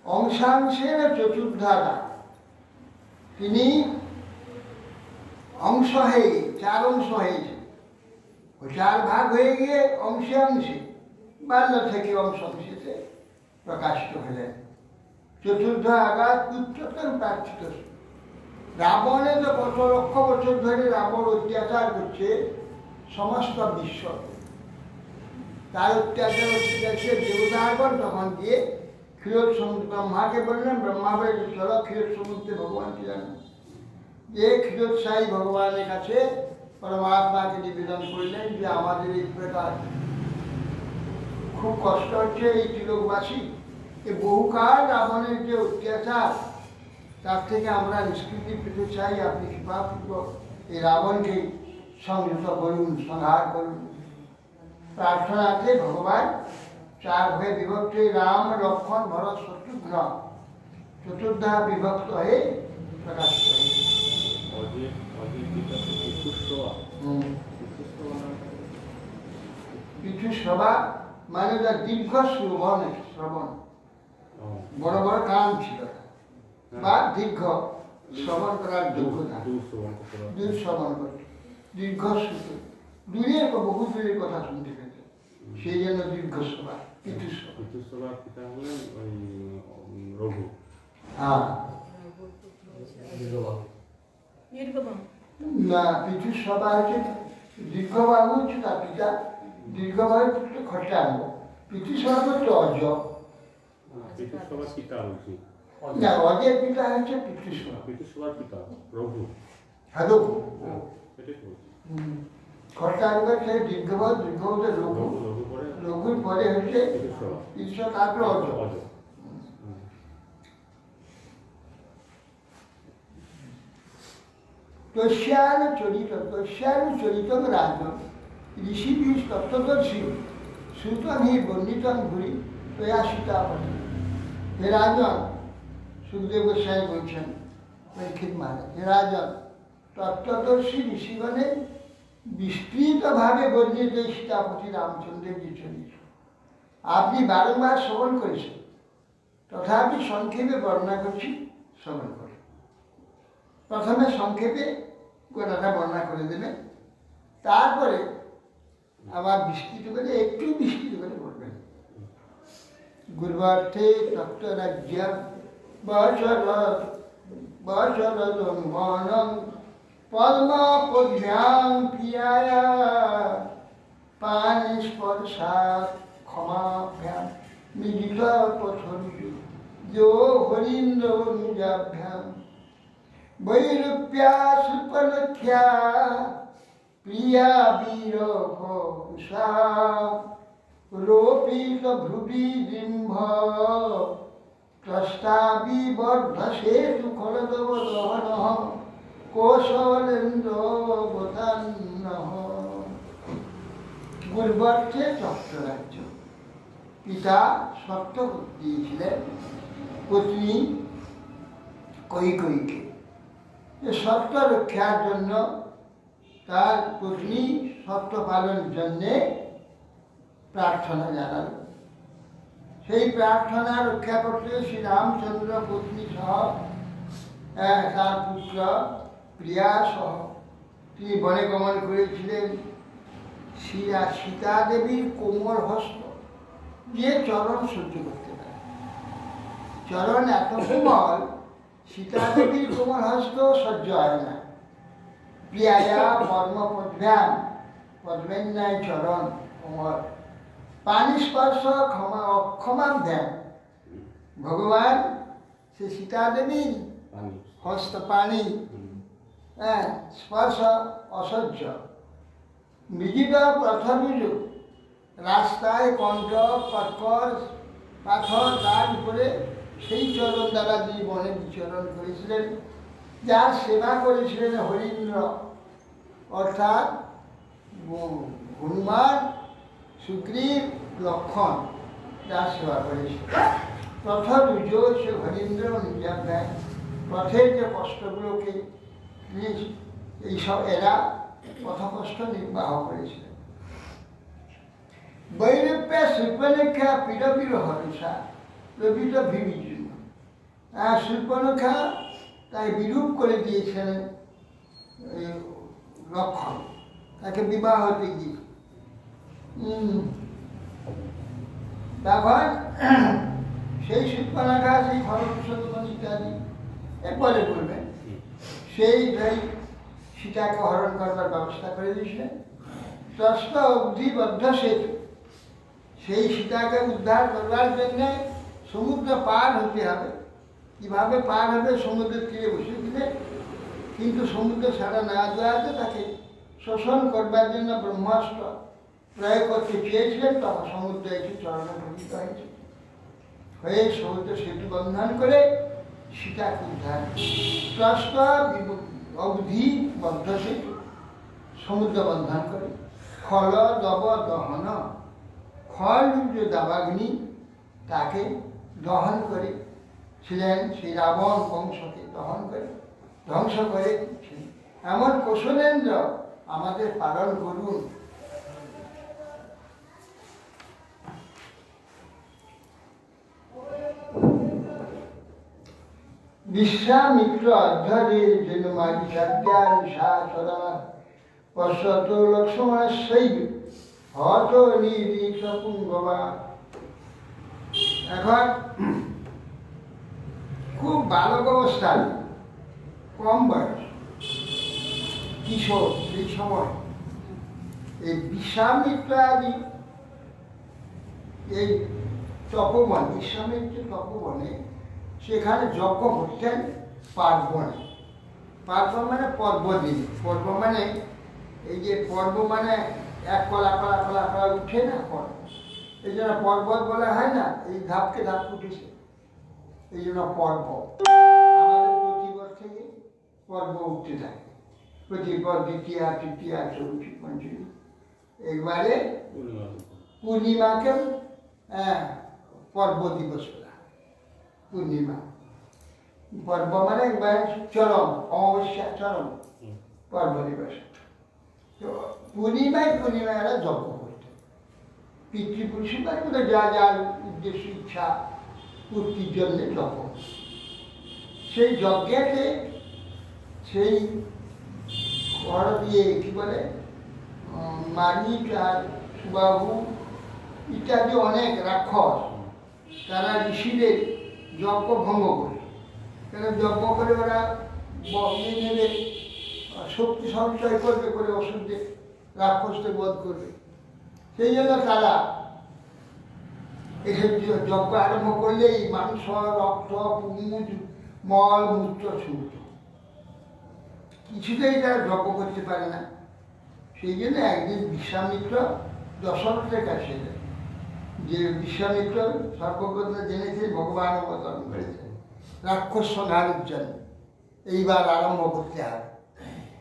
অংশাংশের চতুর্ধারা, তিনি অংশ হয়ে চার অংশ হয়েছে, চার ভাগ হয়ে গিয়ে অংশে অংশে বাল্য থেকে অংশ অংশেতে প্রকাশিত হলেন। চতুর্থ আঘাত পুত্রতম প্রার্থিত। রাবণে তো কত লক্ষ বছর ধরে রাবণ অত্যাচার করছে সমস্ত বিশ্ব, তার অত্যাচার অত্যাচার দেবতাগণ তখন গিয়ে ক্ষীরোদ সমুদ্র ব্রহ্মাকে বললেন, ব্রহ্মা বলে চলো ক্ষীরোদ সমুদ্রে ভগবানকে জানো, যে ক্ষীরোদশাহী ভগবানের কাছে পরমাত্মাকে নিবেদন করলেন যে আমাদের এই প্রকার খুব কষ্ট হচ্ছে এই ত্রিলোকবাসী, এই বহুকাল রাবণের যে অত্যাচার তার থেকে আমরা নিষ্কৃতি পেতে চাই, আপনি কৃপাপূর্বক এই রাবণকে সংযত করুন, সংহার করুন। প্রার্থনাতে ভগবান চার হয়ে বিভক্ত, রাম লক্ষ্মণ ভরত শত্রুঘ্ন চতুর্ধা বিভক্ত হয়ে প্রকাশিত হয়েছে। পৃথুসভা মানে তার দীর্ঘ শ্রবণ, শ্রবণ বড় বড় কান ছিল, বা দীর্ঘ শ্রবণ করার যোগ্যতা, দূর শ্রবণ করতে, দীর্ঘ শ্রুত, দূরের বহু দূরের কথা শুনতে পেতে, সেই জন্য দীর্ঘ সভা পৃথুসভা। হ্যাঁ, না পৃথুসভা হচ্ছে দীর্ঘবাহু হচ্ছে তার পিতা, দীর্ঘবাহু হচ্ছে খট্টাঙ্গ, পৃথুসভা হচ্ছে অজ। না, অজের পিতা হচ্ছে পৃথুসভা, হ্যাঁ রঘু। খট্টাঙ্গ হচ্ছে দীর্ঘবাহু, দীর্ঘবাহু রঘু, রঘুর পরে হচ্ছে ঈশ্বর, তারপরে অজ। তস্যার চরিতং রাজন ঋষিভিঃ তত্ত্বদর্শী শ্রুতং হি বর্ণিতং ভূরি তয়া সীতাপতি। হে রাজন, সুখদেব গোস্বামী বলছেন পরীক্ষিত মহারাজ, রাজন তত্ত্বদর্শী ঋষিগণে বিস্তৃতভাবে বর্ণিত এই সীতাপতি রামচন্দ্রের যে চরিত্র আপনি বারংবার শ্রবণ করেছেন, তথাপি সংক্ষেপে বর্ণনা করছি, শ্রবণ করে। প্রথমে সংক্ষেপে গোটাটা বর্ণনা করে দেবেন, তারপরে আবার বিস্তৃত করে একটু বিস্তৃত করে বলবেন। গুরুবার্থে তত্ত্বরাজ্য বশরদনুমানং পদ্মপদ্ভ্যাং প্রিয়ায়া পাণিস্পর্শাৎ ক্ষমাভ্যাং মিলিত পথরুজু যো হরিন্দ্রনুজাভ্যাং বৈরূপ্যা সুপলক্ষ্যা প্রিয়া বীরঘোষা রোপিত ভ্রুবি ডিম্ভ ত্রষ্টাবি বর্ধসে সুখলদব দহন কৌশলেন্দ্র বোধান্ন। গুরুবর্থে চট্টরাজ্য পিতা সত্য দিয়েছিলেন পত্নী কৈকেয়ীকে, যে সত্য রক্ষার জন্য তার পত্নী সত্য পালনের জন্যে প্রার্থনা জানাল। সেই প্রার্থনা রক্ষা করতে শ্রীরামচন্দ্র পত্নী সহ তার পুত্র প্রিয়া সহ তিনি বনে গমন করেছিলেন। সীতা দেবীর কোমল হস্ত যে চরণ সহ্য করতে পারে, চরণ এত কোমল, সীতা দেবীর কোমল হস্ত সহ্য হয় না। প্রিয়ায়া পদ্মপদ্ভ্যাম, পদ্মের ন্যায় চরণ কোমল, পাণিস্পর্শ অক্ষমাভ্যাম, ভগবান সে সীতা দেবীর হস্ত পানি স্পর্শ অসহ্য। মৃগিত প্রথমীজ রাস্তায় কণ্ঠ কটকর পাথর, তার উপরে সেই চরণ দ্বারা যিনি বনে বিচরণ করেছিলেন, যার সেবা করেছিলেন হরিন্দ্র অর্থাৎ হনুমান, সুগ্রীব, লক্ষণ, যার সেবা করেছিল। প্রথমীজ সে হরিন্দ্র নিজাম দেয়, পথের যে কষ্টগুলোকে এইসব এরা পথকষ্ট নির্বাহ করেছিলেন। বৈরূপ্যা শিল্পলেখা পীড়বির হরিষা রবিত ভিবিজুন, শিল্পলেখা তাই বিরূপ করে দিয়েছিলেন লক্ষণ, তাকে বিবাহ হতে গিয়ে। তখন সেই শিল্পলেখা, সেই খরকুশোদন ইত্যাদি এরপরে বলবেন, সেই সীতাকে হরণ করবার ব্যবস্থা করে দিয়েছিলেন। ষষ্ঠ অবধিবদ্ধ সেতু, সেই সীতাকে উদ্ধার করবার জন্য সমুদ্র পার হতে হবে। কীভাবে পার হবে? সমুদ্রের তীরে বসেছিলেন, কিন্তু সমুদ্র ছাড়া না যাওয়াতে তাকে শোষণ করবার জন্য ব্রহ্মাস্ত্র প্রয়োগ করতে চেয়েছিলেন। তখন সমুদ্র এসে চরণে পতিত হয়েছে, হয়ে সমুদ্র সেতু বন্ধন করে সীতাকে উদ্ধার। ষষ্ঠ অবধি বদ্ধ সেতু, সমুদ্র বন্ধন করে। খল দব দহন, খল যে দাবাগ্নি তাকে দহন করে ছিলেন, সেই রাবণ বংশকে দহন করে ধ্বংস করে দিচ্ছেন। এমন কৌশলেন্দ্র আমাদের পালন করুন। বিশ্বামিত্র অধ্যাদেশ যেন মাঝি সাধ্যানুশাসনা পশ্চাৎ লক্ষ্মণাশৈব হত নিরীক্ষ পুঙ্গবা। এখন খুব বালক অবস্থায়, কম বয়স, কিশোর, সেই সময় এই বিশ্বামিত্র আদি এই তপবন, বিশ্বামিত্র তপবনে সেখানে যজ্ঞ করতেন পার্বণে। পার্বণ মানে পর্বদিন, পর্ব মানে এই যে পর্ব মানে এক কলা কলা কলা কলা উঠে না পর্ব, এই জন্য পর্বত বলা হয় না, এই ধাপকে ধাপ উঠেছে, এই জন্য পর্ব। আমাদের প্রতি বছর পর্ব উঠতে থাকে, প্রতিপদ, দ্বিতীয়া, তৃতীয়া, চতুর্থী, পঞ্চমী। একবারে পূর্ণিমাকে পর্ব দিবস বলা, পূর্ণিমা। পর্ব মানে একবার চরম, অমাবস্যা চরম পর্ব দিবস। তো পূর্ণিমায় এরা যজ্ঞ করতেন, পিতৃপুরুষের মানে যা যার উদ্দেশ্য ইচ্ছা পূর্তির জন্য যজ্ঞ। সেই যজ্ঞেতে সেই ঘর দিয়ে কি বলে মারিচ আর সুবাহু ইত্যাদি অনেক রাক্ষস তারা ঋষিদের যজ্ঞ ভঙ্গ করে, কারণ যজ্ঞ করে ওরা নেবে শক্তি সঞ্চয় করবে, করে ওষুধে রাক্ষসকে বধ করবে। সেই জন্য তারা এসব যজ্ঞ আরম্ভ করলেই মাংস, রক্ত, পুঁজ, মল, মূত্র ছুট, কিছুতেই তারা যজ্ঞ করতে পারে না। সেই জন্য একদিন বিশ্বামিত্র দশরথের কাছে যায়, যে বিশ্বামিত্র সর্বপ্রথম জেনেছে ভগবান অবতরণ করেছে রাক্ষস সংহারের জন্য, এইবার আরম্ভ করতে হবে।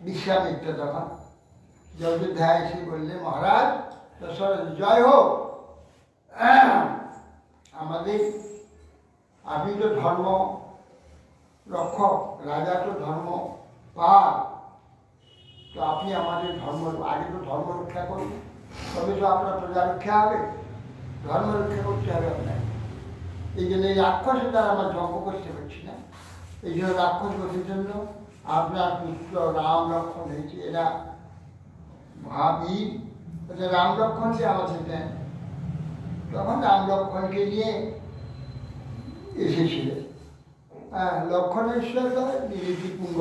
বিশ্বামিত্র তখন অযোধ্যায় এসে বললে, মহারাজ দশরথ জয় হোক, আমাদের আপনি তো ধর্ম রক্ষক, রাজা তো ধর্ম পাল, তো আপনি আমাদের ধর্ম আগে তো ধর্ম রক্ষা করুন, তবে তো আপনার প্রজা রক্ষা হবে, ধর্ম রক্ষা করতে হবে আপনার। এই জন্য এই রাক্ষসের দ্বারা আমরা যজ্ঞ করতে পারছি না, এই জন্য রাক্ষস বধের জন্য আপনার পুত্র রাম লক্ষ্মণ হয়েছে, এরা মহাবীর, রাম লক্ষ্মণকে আমাদের দেন। তখন রাম লক্ষ্মণকে নিয়ে এসেছিলেন। লক্ষণেশ্বর নিরীতি পুঙ্গ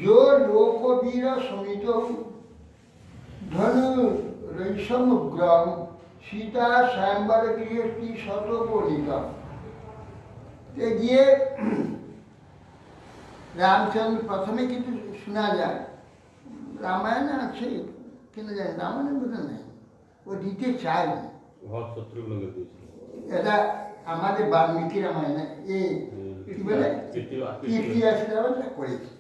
जो लोकवीर समित धनु रैसमुग्रम सीता स्वयंवर गृहस्थी शतपोलिका। গিয়ে রামচন্দ্র প্রথমে কিন্তু শোনা যায়, রামায়ণ আছে কিনা যায়, রামায়ণের মতো নেই, ও দিতে চায়নি। এটা আমাদের বাল্মীকি রামায়ণে কি বলে কীর্তি রামায়ণটা করেছে,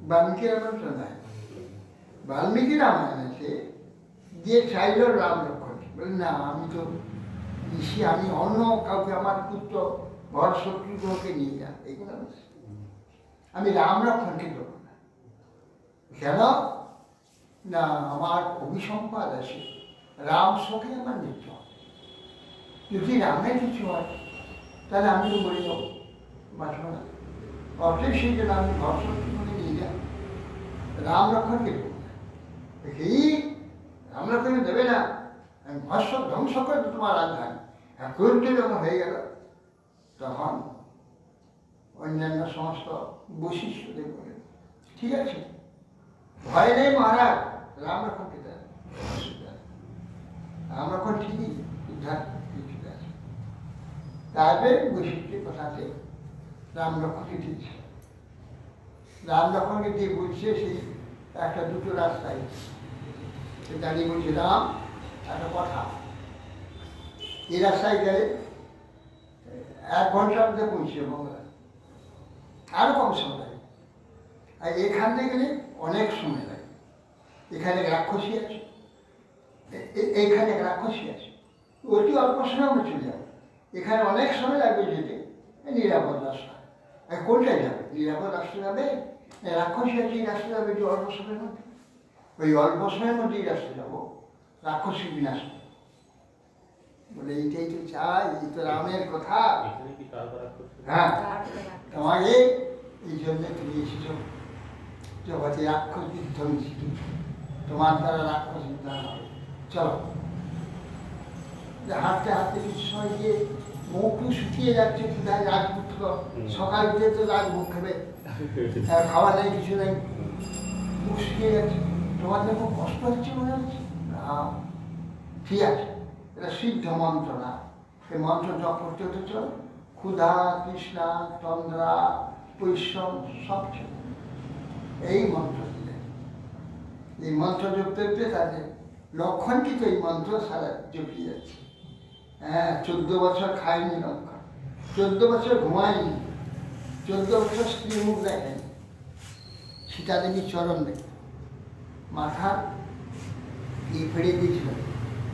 বাল্মীকি রামায়ণটা নাই। বাল্মীকি রামায়ণ আছে দিয়ে চাইল রাম লক্ষ্মণ, বলে না আমি তো ঋষি, আমি অন্য কাউকে আমার পুত্র ভর শত্রুগ্রহকে নিয়ে যান, এগুলো আমি রাম লক্ষ্মণকে দেবো না। কেন না, আমার অভিসম্পাদ আছে, রাম শোকে আমার মৃত্যু হবে, যদি রামের কিছু হয় তাহলে আমি তো মরে যাবো, বাঁচব না। অতএব সেই জন্য আমি ভর শত্রুগ্রহকে নিয়ে যান, রাম লক্ষ্মণকে দেবো না। এই রাম লক্ষ্মণকে দেবে না, আমি ভস্ম ধ্বংস করে তোমার রাজধানী। ক্রুদ্ধ যখন হয়ে গেল তখন অন্যান্য সমস্ত বৈশিষ্ট্যদের বলে, ঠিক আছে ভয় নেই মহারাজ, রাম লক্ষ্মণকে দেন, রাম লক্ষ্মণ ঠিকই উদ্ধার কিছুতে আছে। তারপরে বৈশিষ্ট্যের কথাতে রাম লক্ষ্মণকে দিচ্ছে, রাম লক্ষ্মণকে দিয়ে বলছে সেই একটা দুটো রাস্তায় সে দাঁড়িয়ে বলছে, রাম একটা কথা, এই রাস্তায় গেলে 1 ঘন্টার মধ্যে পৌঁছে বাংলা, আরো কম সময় লাগে, আর এখান থেকে গেলে অনেক সময় লাগে। এখানে রাক্ষসী আছে, এইখানে রাক্ষসী আছে, অতি অল্প সময় আমরা চলে যাবো, এখানে অনেক সময় লাগবে যেতে, নিরাপদ রাস্তা। আর কোনটায় যাবে? নিরাপদ রাস্তা যাবে, রাক্ষসী আছে এই রাস্তা যাবে যে অল্প সময়ের মধ্যে, ওই অল্প সময়ের মধ্যে এই রাস্তা যাবো, রাক্ষসী বিনাশ বলে এইটাই তো চাই, এই তো রামের কথা। হ্যাঁ, তোমাকে এই জন্য তুমি এসেছ, জগতে রাক্ষস বিধ্বংসী, তোমার দ্বারা রাক্ষস বিধ্বংস হবে। চলো, হাঁটতে হাঁটতে কিছু সময় গিয়ে মুখ শুকিয়ে যাচ্ছে, কোথায় রাজপুত্র সকাল উঠে তো রাজভোগ খাবে, খাওয়া নেই কিছু নেই, মুখ শুকিয়ে যাচ্ছে, তোমাদের খুব কষ্ট হচ্ছে মনে হচ্ছে। ঠিক আছে, এটা সিদ্ধ মন্ত্র না, এই মন্ত্র জপ করতে হতে চলো, ক্ষুধা, তৃষ্ণা, তন্দ্রা, পরিশ্রম সব ছিল, এই মন্ত্র দিলেন। এই মন্ত্র জপতে জপতে তাদের লক্ষণ কিন্তু এই মন্ত্র সারা জপিয়ে যাচ্ছে। হ্যাঁ, 14 বছর খায়নি লক্ষণ, 14 বছর ঘুমায়নি, 14 বছর স্ত্রী মুখ দেখেনি, সীতা দেবী চরণ দেখে মাথা ফেড়ে দিয়েছিল,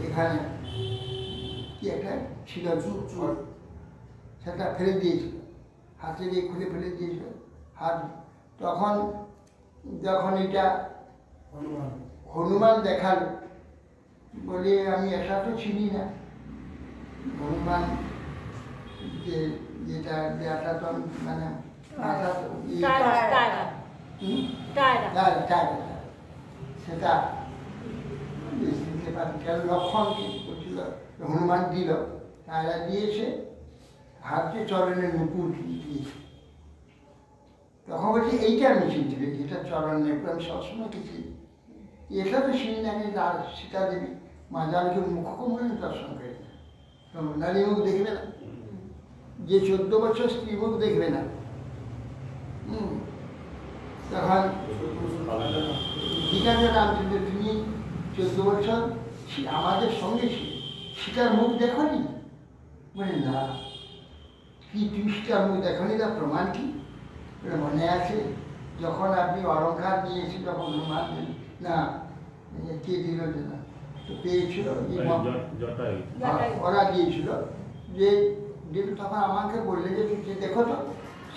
এখানে কি একটা ছিল চুল, সেটা ফেলে দিয়েছিল, হাতে দিয়ে খুলে ফেলে দিয়েছিল হাত। তখন যখন এটা হনুমান হনুমান দেখালো, বলে আমি এটা তো চিনি না। হনুমান যে যেটা তো মানে মাথা তো সেটা দিতে পারি কেন লক্ষণ করছিল, হনুমান দিল, তারা দিয়েছে হাতে চরণের নুপুর দিয়েছে। তখন বলছি এইটা আমি চিনতে পেরেছি, এটা চরণের নুপুর আমি সবসময় কিছু এটা তো চিনি না। আমি সীতা দেবী মা জানকী মুখকমলে দর্শন করি না, নারী মুখ দেখবে না, যে 14 বছর স্ত্রী মুখ দেখবে না। তখন ঠিক আছে রামচন্দ্র, তুমি 14 বছর আমাদের সঙ্গে সীতার মুখ দেখনি? বলে না। কি তুমি সীতার মুখ দেখনি, তার প্রমাণ কি? মনে আছে যখন আপনি অলঙ্কার নিয়েছি, যখন হনুমান না কে দিল না তো পেয়েছিল, ওরা দিয়েছিল যে তখন আমাকে বললে যে তুমি দেখো তো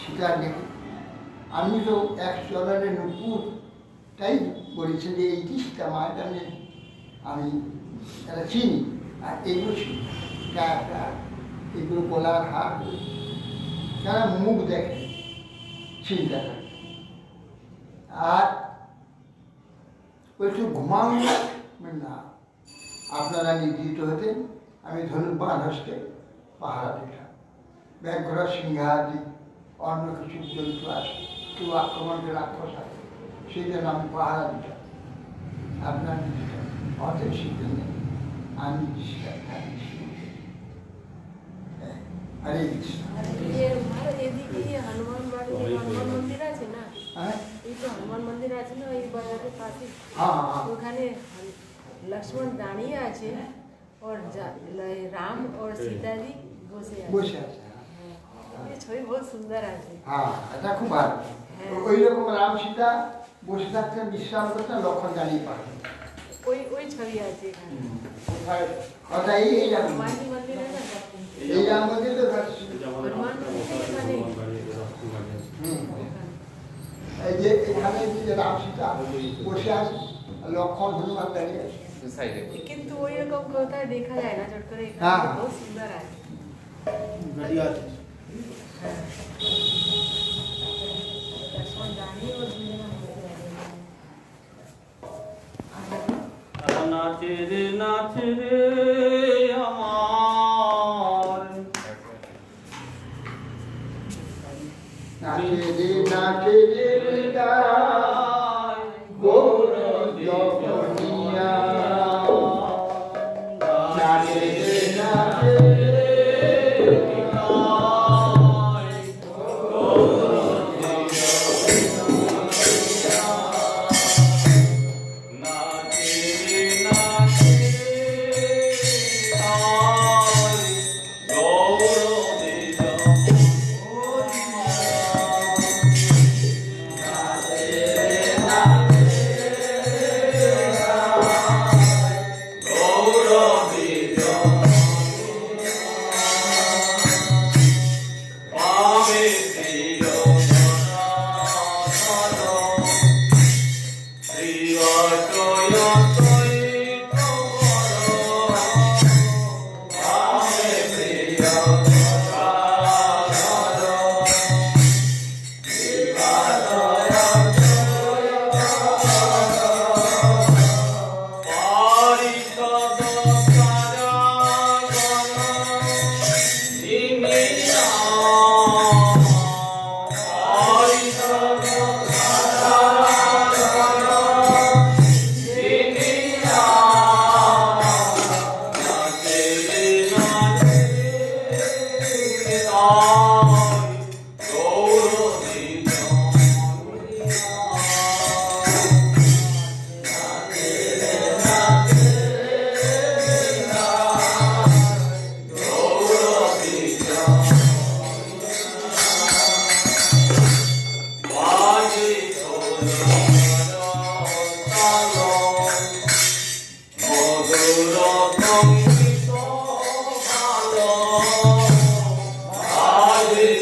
সীতার দেখে। আমি তো এক চরণের নুপুরটাই বলেছি যে এইটি সীতা মায়ের আমি এটা চিনি, আর এইগুলো এগুলো গলার হার, যারা মুখ দেখে চিন্তা করে। আর বলছি ঘুমাও না, আপনারা নির্দিষ্ট হতেন, আমি ধনুর্বাণ হস্তে পাহারা দিতাম। ব্যাঘ্র সিংহাদি অন্য কিছু জন্তু আসে, কেউ আক্রমণ করে রাক্ষস আসে, সেই জন্য আমি পাহারা দিতাম। আপনার অতএব শিখতেন নেই, আমি হরে কৃষ্ণ। হনুমান মন্দির আছে না, এই তো হনুমান মন্দির আছে না এই বাজারের পাশে, ওখানে लक्ष्मण दाঁড়িয়ে আছে और राम और सीता जी বসে আছে। ये ছবি बहुत সুন্দর আছে। হ্যাঁ, এটা খুব ভালো। ওই রকম রাম সীতা বসে থাকতেন, বিশ্রাম করতেন, লক্ষণ দাঁড়িয়ে পাবেন। ওই ছবি আছে এখানে। কথা এই হনুমান মন্দির আছে না, এই রাম মন্দির তো হনুমান মন্দির এখানে। এই যে এখানে যে রাম সীতা বসে আছে, লক্ষণ হনুমান দাঁড়িয়ে আছে। কিন্তু ওই রকম কোথায় দেখা যায় না, চট করে হ্যাঁ। এখানে बहुत সুন্দর আছে। लक्ष्मण दाঁড়িয়ে और দুজনে বসে আছে। নাচে রে আমার, নাচে রে গায় গৌর জগনিয়া, নাচে রে Hare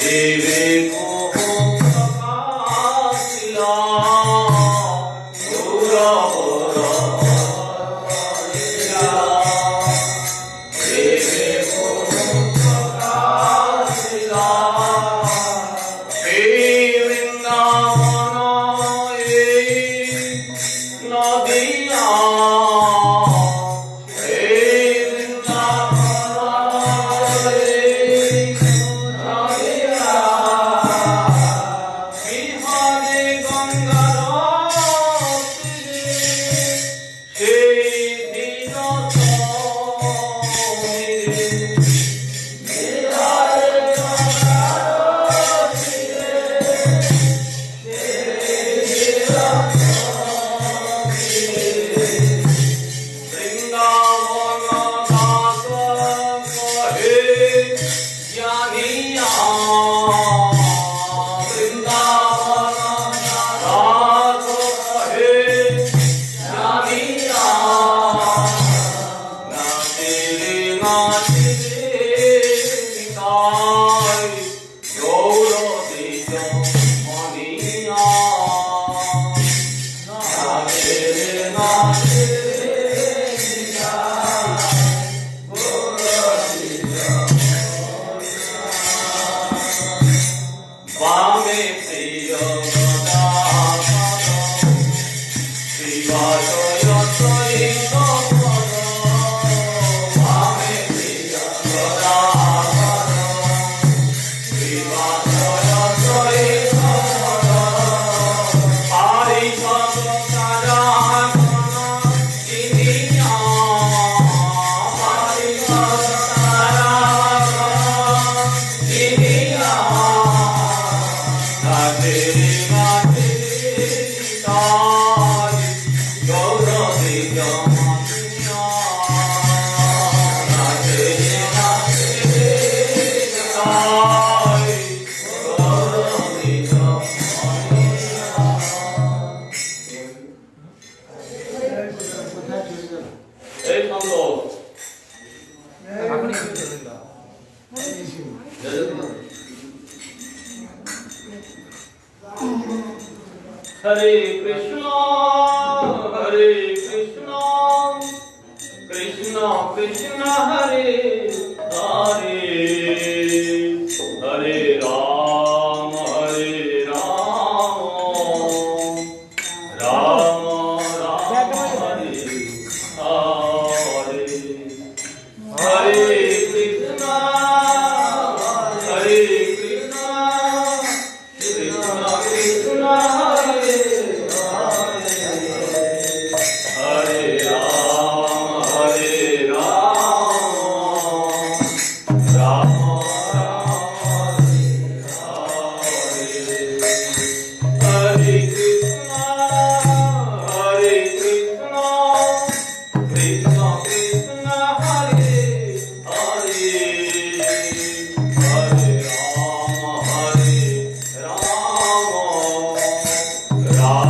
Devi Moho Prakasila Hare Krishna, Hare Krishna, Krishna Krishna Hare Hare, Hare Ram, Hare Ram, Ram Ram Hare Hare, Hare Krishna, Hare Krishna, Krishna Krishna Hare Hare Ram, Hare Ram, Ram Ram Hare Krishna, Hare Krishna, Krishna Krishna Hare Hare, Hare Ram, Hare Ram, Ram Ram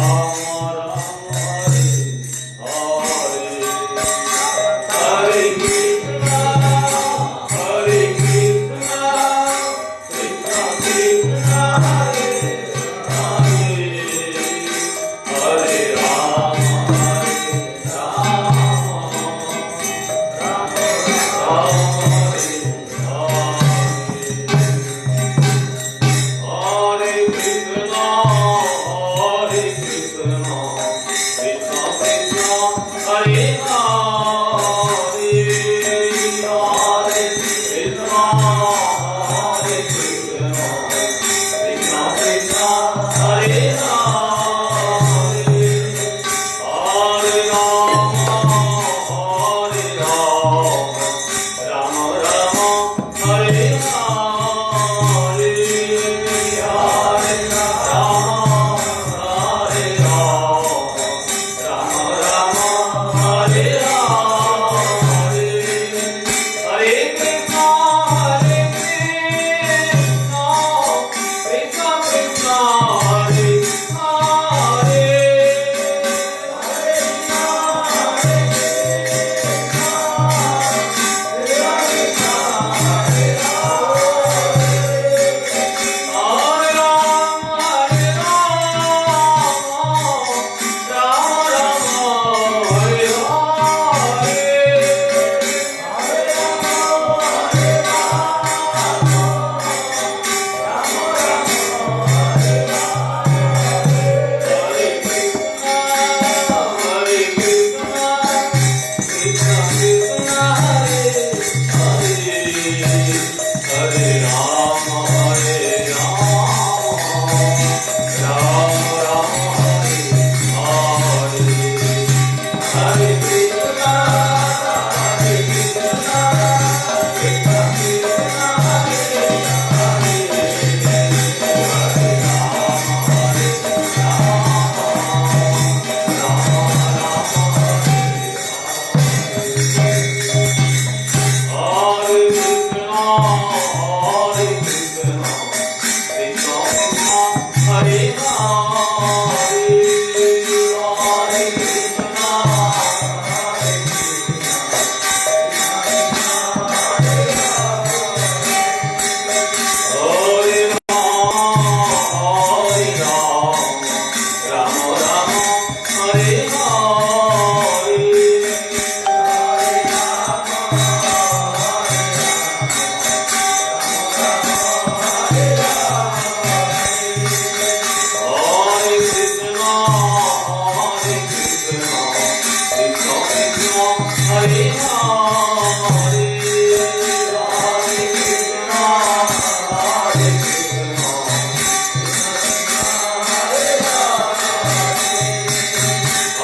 Hare Hare, Hare Krishna, Hare Krishna, Krishna Krishna Hare Hare, Hare Ram, Hare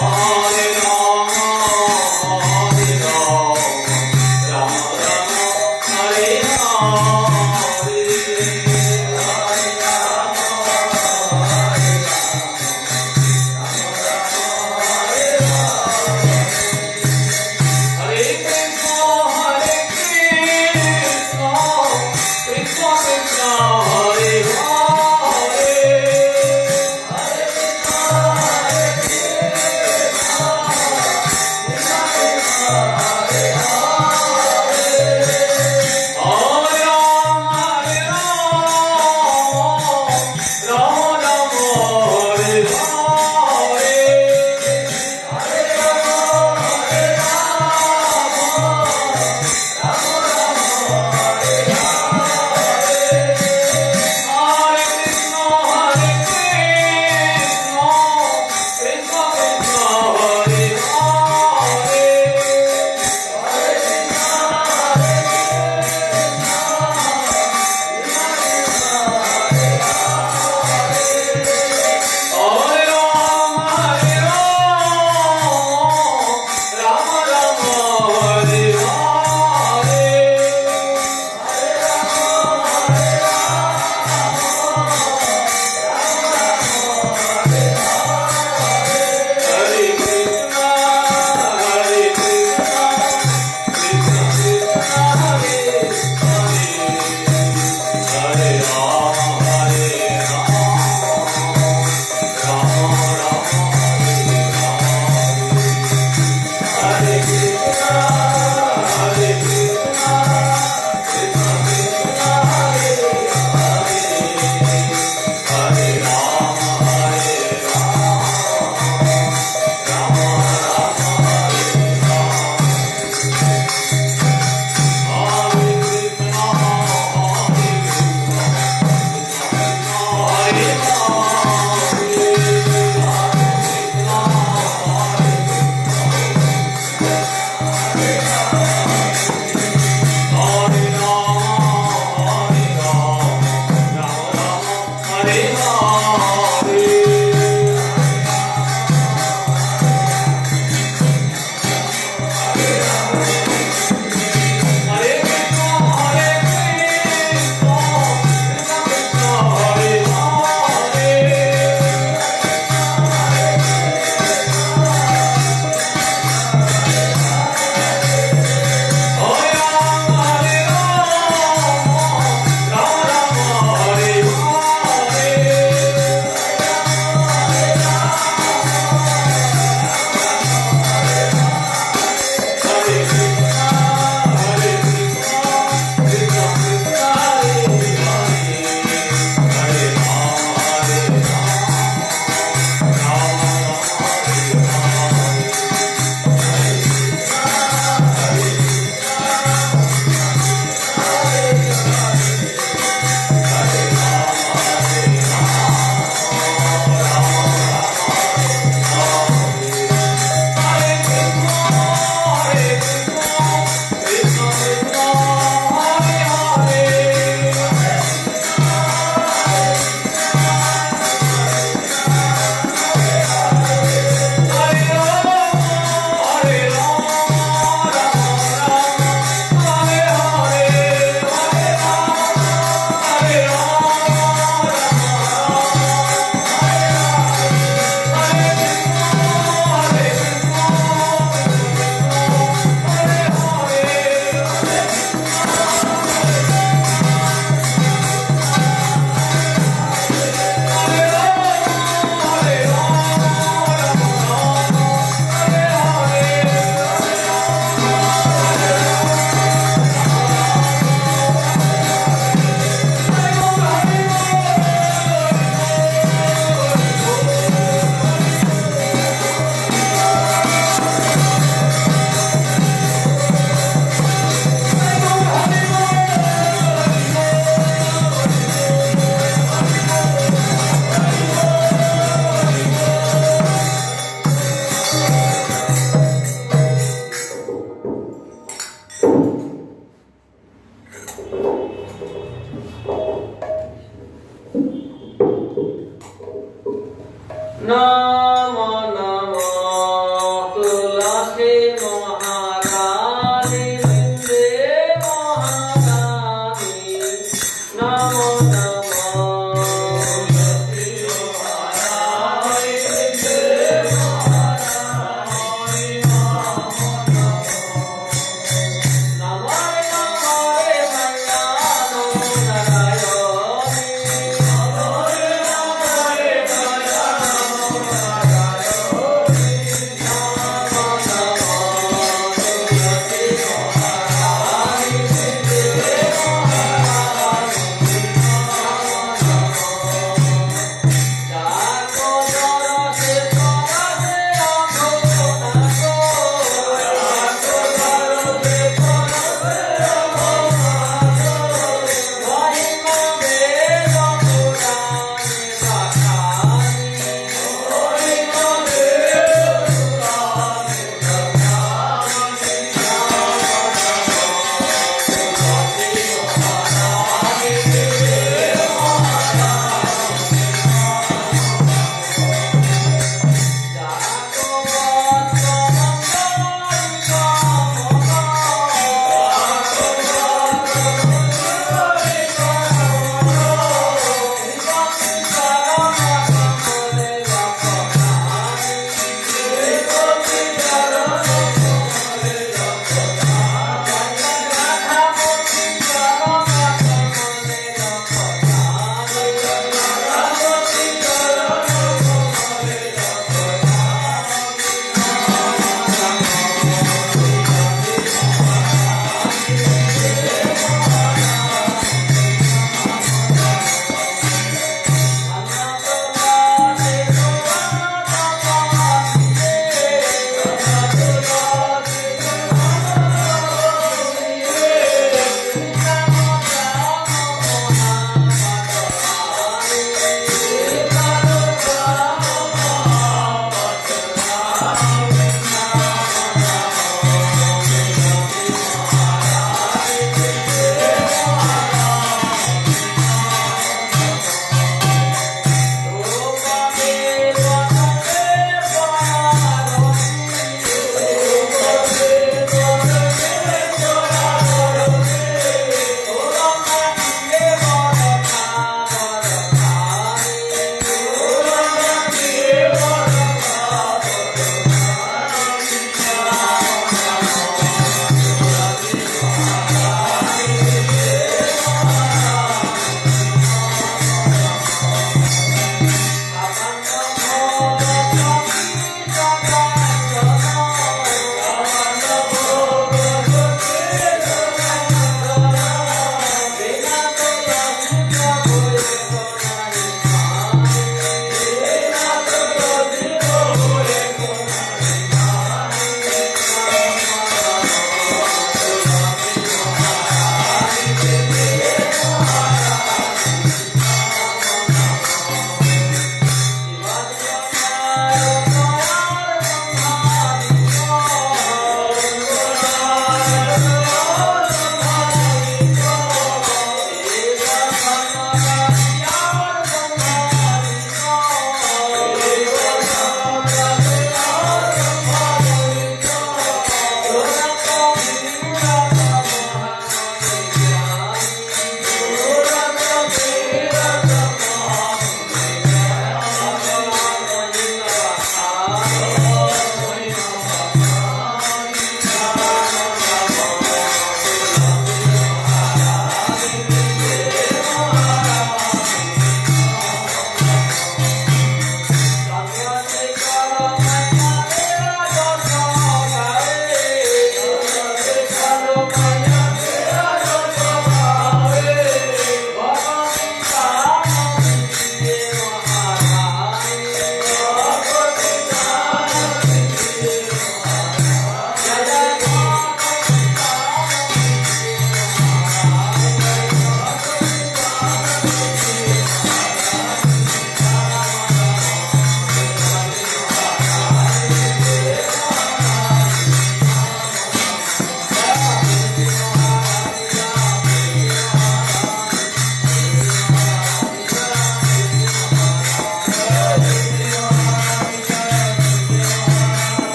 Hare Rama, Hare Rama, Rama Rama, Hare Hare. Hare Krishna, Hare Krishna, Krishna Krishna, Hare Hare. Hare Krishna, Hare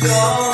Amen.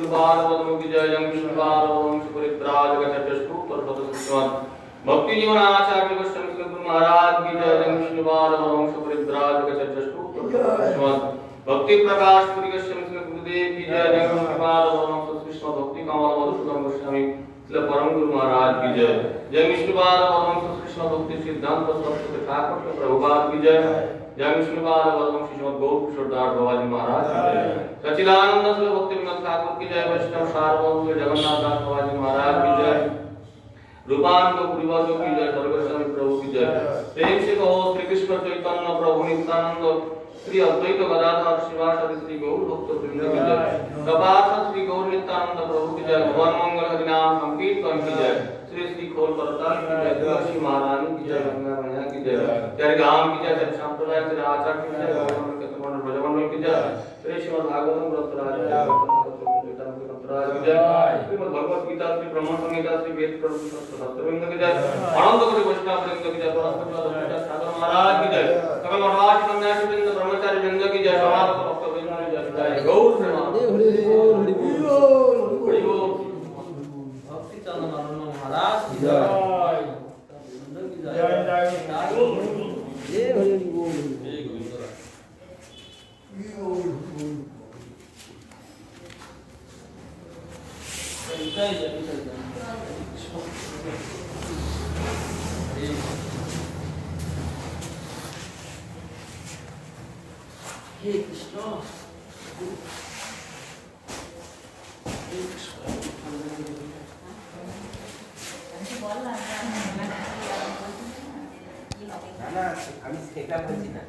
Vishnupad वदम की जय जय विष्णुपाद वंश परित्राज गच्छतु तत्पद भक्ति जीवन आचार्य गोस्वामी गुरु महाराज की जय जय विष्णुपाद वंश परित्राज गच्छतु भक्ति प्रकाश पुरी गोस्वामी गुरुदेव की जय जय विष्णुपाद वंश कृष्ण भक्ति कमल मधुसूदन गोस्वामी श्री परम गुरु महाराज की जय जय विष्णुपाद वंश कृष्ण भक्ति सिद्धांत सरस्वती ठाकुर प्रभुपाद की जय जय विष्णुपाद वंश श्रीमद गौर किशोरदास बाबाजी महाराज की जय सच्चिदानंद श्री भक्ति विनोद ठाकुर की जय वैष्णव सार्वभौम जगन्नाथ दास बाबाजी महाराज की जय रूपांत गुरुवार की जय सर्वस्वामी प्रभु की जय प्रेम से कहो श्री कृष्ण चैतन्य प्रभु नित्यानंद श्री अद्वैत गदाधर शिवासादि श्री गौर भक्त वृंद की जय कपार्थ श्री गौर नित्यानंद प्रभु की जय भगवान मंगल हरि नाम संकीर्तन की जय श्री श्री खोल परताल की जय तुलसी महारानी की जय गंगा मैया की जय तेरे गांव की जय तेरे संप्रदाय तेरे आचार की जय भगवान के तुम्हारे ब्रजमंडल की जय श्री श्रीमद् भागवतम ग्रंथराज श्रीमद् भगवत गीता श्री ब्रह्म संहिता श्री वेद शास्त्रवृंद की जय अनंत कोटि वैष्णव वृंद की जय परमहंस सागर महाराज की जय सकल मठवासी सन्यासी वृंद ब्रह्मचारी वृंद की जय समाज भक्त वृंद की जय गौर हरि बोल भक्ति चंद्र महाराज की जय जय जय हरि बोल जय हे कृष्ण না না আমি সেটা বলছি না